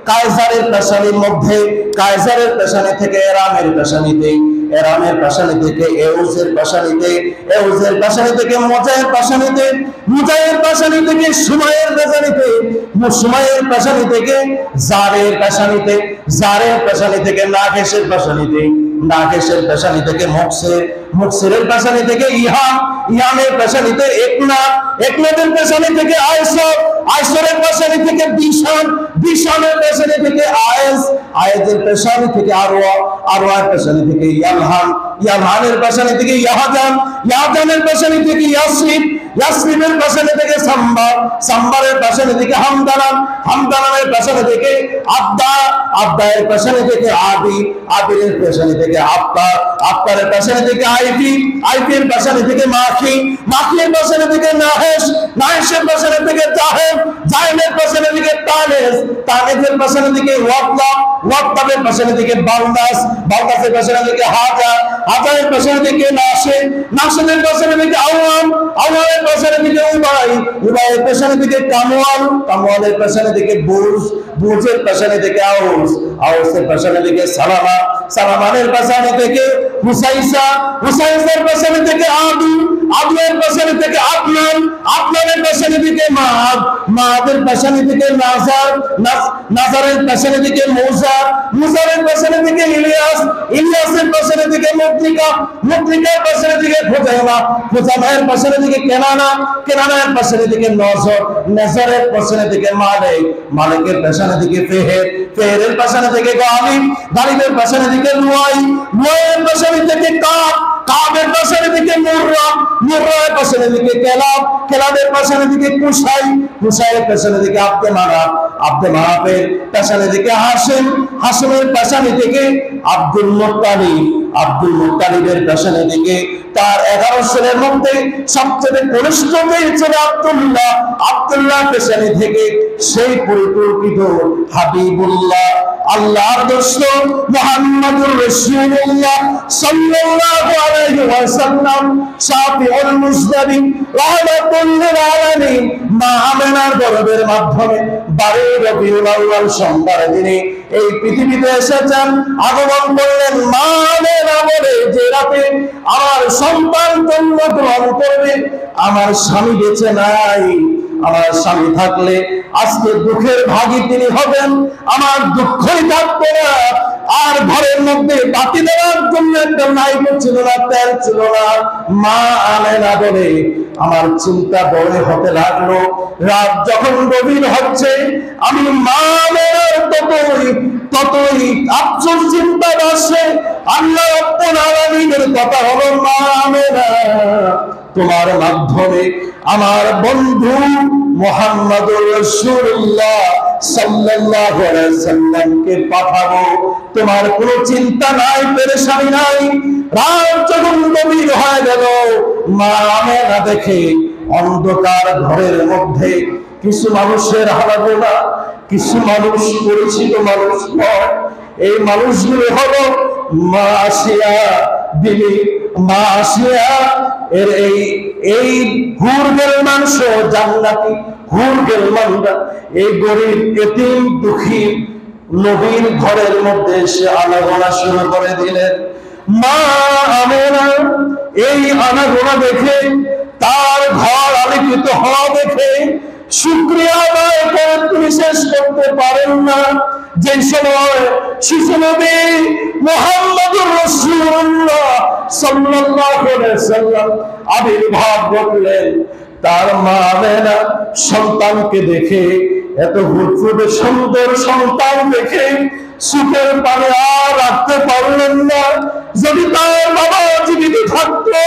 কায়সারের পেশানির মধ্যে, কায়সারের পেশানি থেকে এরামের পেশানিতে, এরামের পেশানি থেকে এউজের পেশানিতে, এউজের পেশানি থেকে মুজায়ের পেশানিতে, মুজায়ের পেশানি থেকে সুমায়ের পেশানিতে, সুমায়ের পেশানি থেকে জারের পেশানিতে, জারের পেশানি থেকে নাগেশের পেশানিতে, নাগেশের পেশানি থেকে মুকসির, মুকসিরের পেশানি থেকে ইহাম, ইহামের পেশানিতে একনাথ, একনাথের পেশানি থেকে আয়সর, আয়সরের পেশানি থেকে বিশান, বিশানের পেশানি থেকে আয়েস, আয়েসের পেশানি থেকে আরওয়া, আরওয়ার পেশানি থেকে ইয়ালহান, ইয়ালহানের পেশানি থেকে ইয়াহাজান, ইয়াহাজানের পেশানি থেকে ইয়াসরিব, ইয়াসরিবের পেশানি থেকে সাম্বার, সাম্বারের পেশানি থেকে হামদালান, হামদালানের পেশানি থেকে আব্দা, আব্দায়ের পেশানি থেকে আবি, আবিরের পেশানি থেকে আব্বার, আব্বারের পেশানি থেকে আইফি, আইফির পেশানি থেকে মাখি, মাখির পেশানি থেকে নাহেশ, নাহেশের পেশানি থেকে জাহেম, জাহেমের পেশানি থেকে তানেস, তানেসের পেশানি থেকে ওয়াদলা, ওয়াদলাবের পেশানি থেকে বালদাস, বালদাসের পেশানি থেকে হাজা, হাজারের পেশানি থেকে নাশে, নাশেদের পেশানি থেকে আওয়াম, আওয়ামের পেশানি থেকে উবাই, উবাইয়ের পেশানি থেকে কামওয়াল, কামওয়ালের পেশানি থেকে বুজ, বুজের পেশানি থেকে আউস, আউসের পেশানি থেকে সালামা, সালামানের পেশানি থেকে হুসাইসা, হুসাইসার পেশানি থেকে আদু, আদুয়ের পেশানি থেকে আদনান, আদনানের পেশানি থেকে মাদ, মাদের পেশানি থেকে নাজার, নাজারের পেশানি থেকে মুজার, মুজারের পেশানি থেকে ইলিয়াস, ইলিয়াসের পেশানি থেকে মুদ্রিকা, মুদ্রিকার পেশানি থেকে খুজাইমা, খুজাইমার পেশানি থেকে কেনানা, কেনানার পেশানি থেকে নজর, নজরের পেশানি থেকে মালিক, মালিকের পেশানি থেকে ফেহের, ফেহেরের পেশানি থেকে গালিব, গালিবের পেশানি থেকে লুয়াই, লুয়াইয়ের পেশানি থেকে কাব, কাবের পেশানি থেকে মুররা, মুররার পেশানি থেকে কেলাব, কেলাবের পেশানি থেকে কুসাই, কুসাইয়ের পেশানি থেকে আব্দে মানাফ, আব্দে মানাফের পেশানি থেকে হাশিম, হাশিমের পেশানি থেকে আব্দুল মুত্তালিব, আব্দুল মুত্তালিবের পেশানি থেকে তার 11 ছেলের মধ্যে সবচেয়ে কনিষ্ঠ ছেলে আব্দুল্লাহ, আব্দুল্লাহ পেশানি থেকে সেই পরিকল্পিত হাবিবুল্লাহ আল্লাহর দোস্ত মুহাম্মদুর রাসূলুল্লাহ সাল্লাল্লাহু আলাইহি ওয়াসাল্লাম শাফিউল মুজতাবিন রাহমাতুল লিল আলামিন মা আমিনার গর্ভের মাধ্যমে 12 রবিউল আউয়াল সোমবার দিনে এই পৃথিবীতে এসেছেন, আগমন করলেন। মা আমিনা বলে যে রাতে আমার সন্তান জন্মগ্রহণ করবে, আমার স্বামী বেঁচে নাই, আমার স্বামী থাকলে আজকে দুঃখের ভাগী তিনি হবেন, আমার দুঃখই থাকবে না। আর ঘরের মধ্যে বাতি দেওয়ার জন্য একটা নাইকো ছিল না, তেল ছিল না। মা আমেনা বলে আমার চিন্তা বড় হতে লাগলো। রাত যখন গভীর হচ্ছে আমি মা আমেনার ততই আফসোস চিন্তা বাড়ছে। আল্লাহ রাব্বুল আলামিনের কথা হলো, মা আমেনা তোমার মাধ্যমে আমার বন্ধু মুহাম্মদুর রাসূলুল্লাহ সাল্লাল্লাহু আলাইহি ওয়াসাল্লামকে পাঠাবো। তোমার কোনো চিন্তা নাই, পেরেশানি নাই। রাত যখন গভীর হয়ে গেল, মা আমেনা দেখে অন্ধকার ঘরের মধ্যে কিছু মানুষের হারাগোনা, কিছু মানুষ পরিচিত মানুষ নয়, এই মানুষগুলো হলো মা আসিয়া বিবি। মা আসিয়া এর এই হুর গেলমান সহ জান্নাতি হুর গেলমানরা এই গরিব এতিম দুঃখী নবীর ঘরের মধ্যে এসে আনাগোনা শুরু করে দিলেন। মা আমেনা এই আনাগোনা দেখে, তার ঘর আলোকিত হওয়া দেখে শুকরিয়া আদায় করে তিনি শেষ করতে পারেন না। যে সময় শিশু নবী মুহাম্মদুর রাসূলুল্লাহ সাল্লাল্লাহু আলাইহি ওয়াসাল্লাম আবির্ভাব ঘটলেন, তার মা আমেনা সন্তানকে দেখে, এত ফুটফুটে সুন্দর সন্তান দেখে সুখের পানি আর রাখতে পারলেন না। যদি তার বাবা জীবিত থাকতো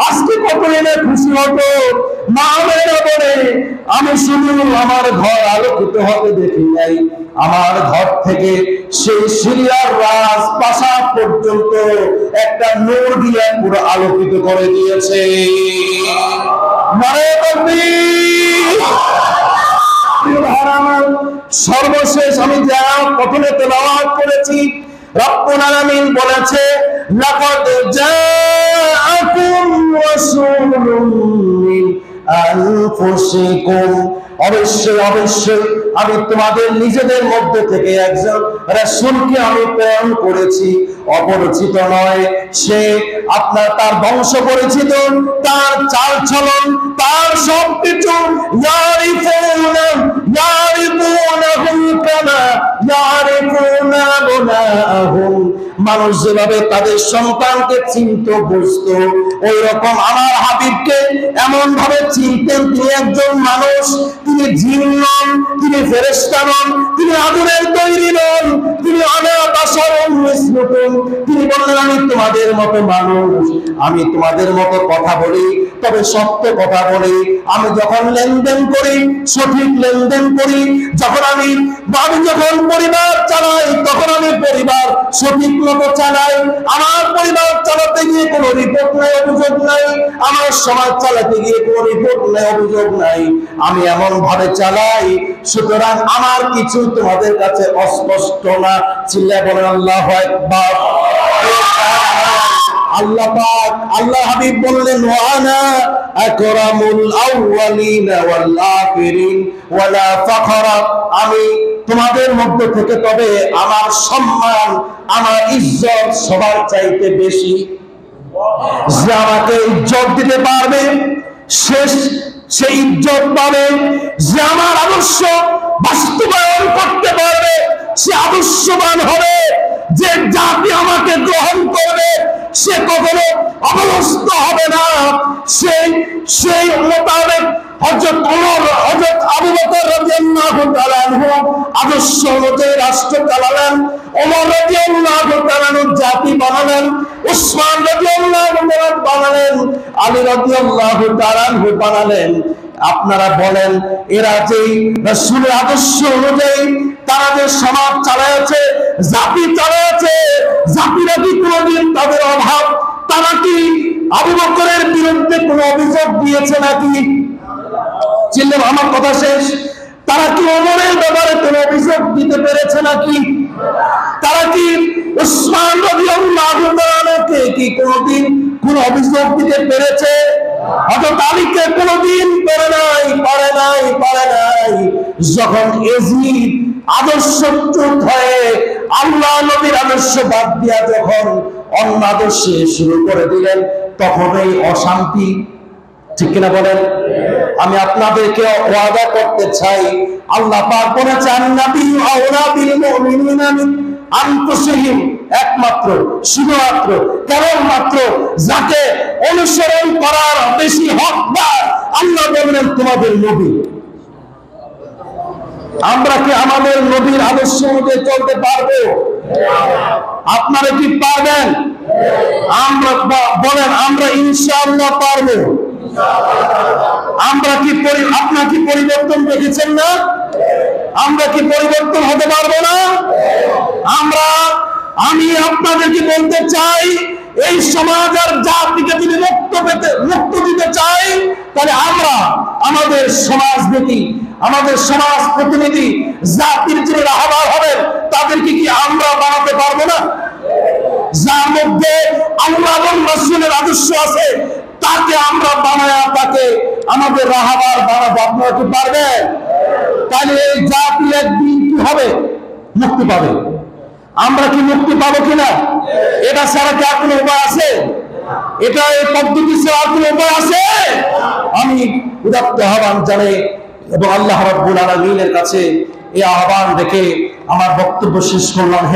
আজকে কত এনে খুশি হতো। মা আমেনা বলে, আমি শুধু আমার ঘর আলোকিত হতে দেখি নাই, আমার ঘর থেকে সেই সিরিয়ার রাজপ্রাসাদ পর্যন্ত একটা নূর দিয়ে পুরো আলোকিত করে দিয়েছে। সর্বশেষ আমি যা প্রথমে তেলাওয়াত করেছি, রব্বুল আলামিন বলেছে, লাকাদ জাআকুম রাসূলুম মিন আনফুসিকুম, অবশ্যই অবশ্যই আমি তোমাদের নিজেদের মধ্যে থেকে একজন রাসূলকে আমি প্রেরণ করেছি, অপরিচিত নয়। সে আপনার তার বংশ পরিচিত, তার চাল চলন, তার সবকিছু মানুষ যেভাবে তাদের সন্তানকে চিনত বুঝত, ওই রকম আমার হাবিবকে এমন ভাবে চিনতেন। তিনি একজন মানুষ, তিনি জিন নন, তিনি ফেরেশতা নন, তিনি আগুনের তৈরি নন, তিনি তিনি বললেন, আমি তোমাদের মতো মানুষ, আমি তোমাদের মতো কথা বলি, তবে সত্য কথা বলি। আমি যখন লেনদেন করি সঠিক লেনদেন করি, যখন আমি যখন পরিবার চালাই তখন আমি পরিবার সঠিক মতো চালাই। আমার পরিবার চালাতে গিয়ে কোনো রিপোর্ট নাই, অভিযোগ নাই। আমার সমাজ চালাতে গিয়ে কোনো রিপোর্ট নাই, অভিযোগ নাই। আমি এমন ভাবে চালাই, সুতরাং আমার কিছু তোমাদের কাছে অস্পষ্ট না। চিল্লায় বলেন আল্লাহু আকবার। আল্লাহ পাক, আল্লাহ হাবিব বললেন, ওয়ানা আকরামুল আউয়ালিন ওয়াল আখিরিন ওয়ালা ফাখরা, আমি তোমাদের মধ্য থেকে তবে আমার সম্মান, আমার ইজ্জত সবার চাইতে বেশি। যে আমাকে ইজ্জত দিতে পারবে সে ইজ্জত পাবে, যে আমার আদর্শ বাস্তবায়ন করতে পারবে সে আদর্শবান হবে। যে জাতি আমাকে গ্রহণ করবে সে কখনো অবস্থ হবে না। সেই মোতাবেক হযরত ওমর, হযরত আবু বকর রাদিয়াল্লাহু তাআলা আনহু আদর্শ অনুযায়ী রাষ্ট্র চালালেন। ওমর রাদিয়াল্লাহু তাআলা আনহু জাতি বানালেন, উসমান রাদিয়াল্লাহু তাআলা বানালেন, আলী রাদিয়াল্লাহু তাআলা আনহু বানালেন। আপনারা বলেন, এরা যে রাসূলের আদর্শ অনুযায়ী তারা যে সমাজ চালাচ্ছে, জাতি চালাচ্ছে, জাতিরা কি কোনদিন তাদের অভাব, তারা কি আবু বকরের বিরুদ্ধে কোনো অভিযোগ দিয়েছে নাকি? চিল্লে আমার কথা শেষ। তারা কি ওমরের ব্যাপারে কোনো অভিযোগ দিতে পেরেছে নাকি? তারা কি উসমান রাদিয়াল্লাহু তাআলাকে কি কোনদিন কোন অভিযোগ দিতে পেরেছে? হযরত আলীকে কোনদিন পারে নাই। যখন এজিদ আদর্শচ্যুত হয়ে আল্লাহ নবীর আদর্শ বাদ দিয়া যখন অন্য আদর্শে শুরু করে দিলেন, তখন এই অশান্তি, ঠিক কিনা বলেন? আমি আপনাদেরকে ওয়াদা করতে চাই, আল্লাহ পাক বলেছেন, নবী আওলা বিল মুমিনিনা মিন আনফুসিহিম, একমাত্র শুধুমাত্র কেবলমাত্র যাকে অনুসরণ করার বেশি হকদার আল্লাহ বললেন তোমাদের নবী। আমরা কি আমাদের নবীর আদর্শ অনুযায়ী চলতে পারবো? আপনারা কি পারবেন? আমরা বলেন, আমরা ইনশাআল্লাহ পারবো। আমরা কি আপনারা কি পরিবর্তন দেখেছেন না? আমরা কি পরিবর্তন হতে পারবো না? আমি আপনাদেরকে বলতে চাই, এই সমাজ আর জাতিকে যদি মুক্ত দিতে চাই, তাহলে আমরা আমাদের সমাজনীতি, আমাদের সমাজ প্রতিনিধি, জাতির যে রাহবার হবেন, তাদেরকে কি আমরা বানাতে পারবো না? যার মধ্যে আল্লাহ এবং রাসূলের আদর্শ আছে, তাকে আমরা বানায়া তাকে আমাদের রাহবার বানাবো। আপনারা কি পারবেন? তাহলে এই জাতি একদিন কি হবে? মুক্তি পাবে। আমরা কি মুক্তি পাবো কিনা? এটা ছাড়া কি আর কোনো উপায় আছে? এটা এই পদ্ধতি ছাড়া আর কোনো উপায় আছে? আমি উদাত্ত আহ্বান জানাই এবং আল্লাহ রাব্বুল আলামিনের কাছে এই আহ্বান রেখে আমার বক্তব্য শেষ করলাম।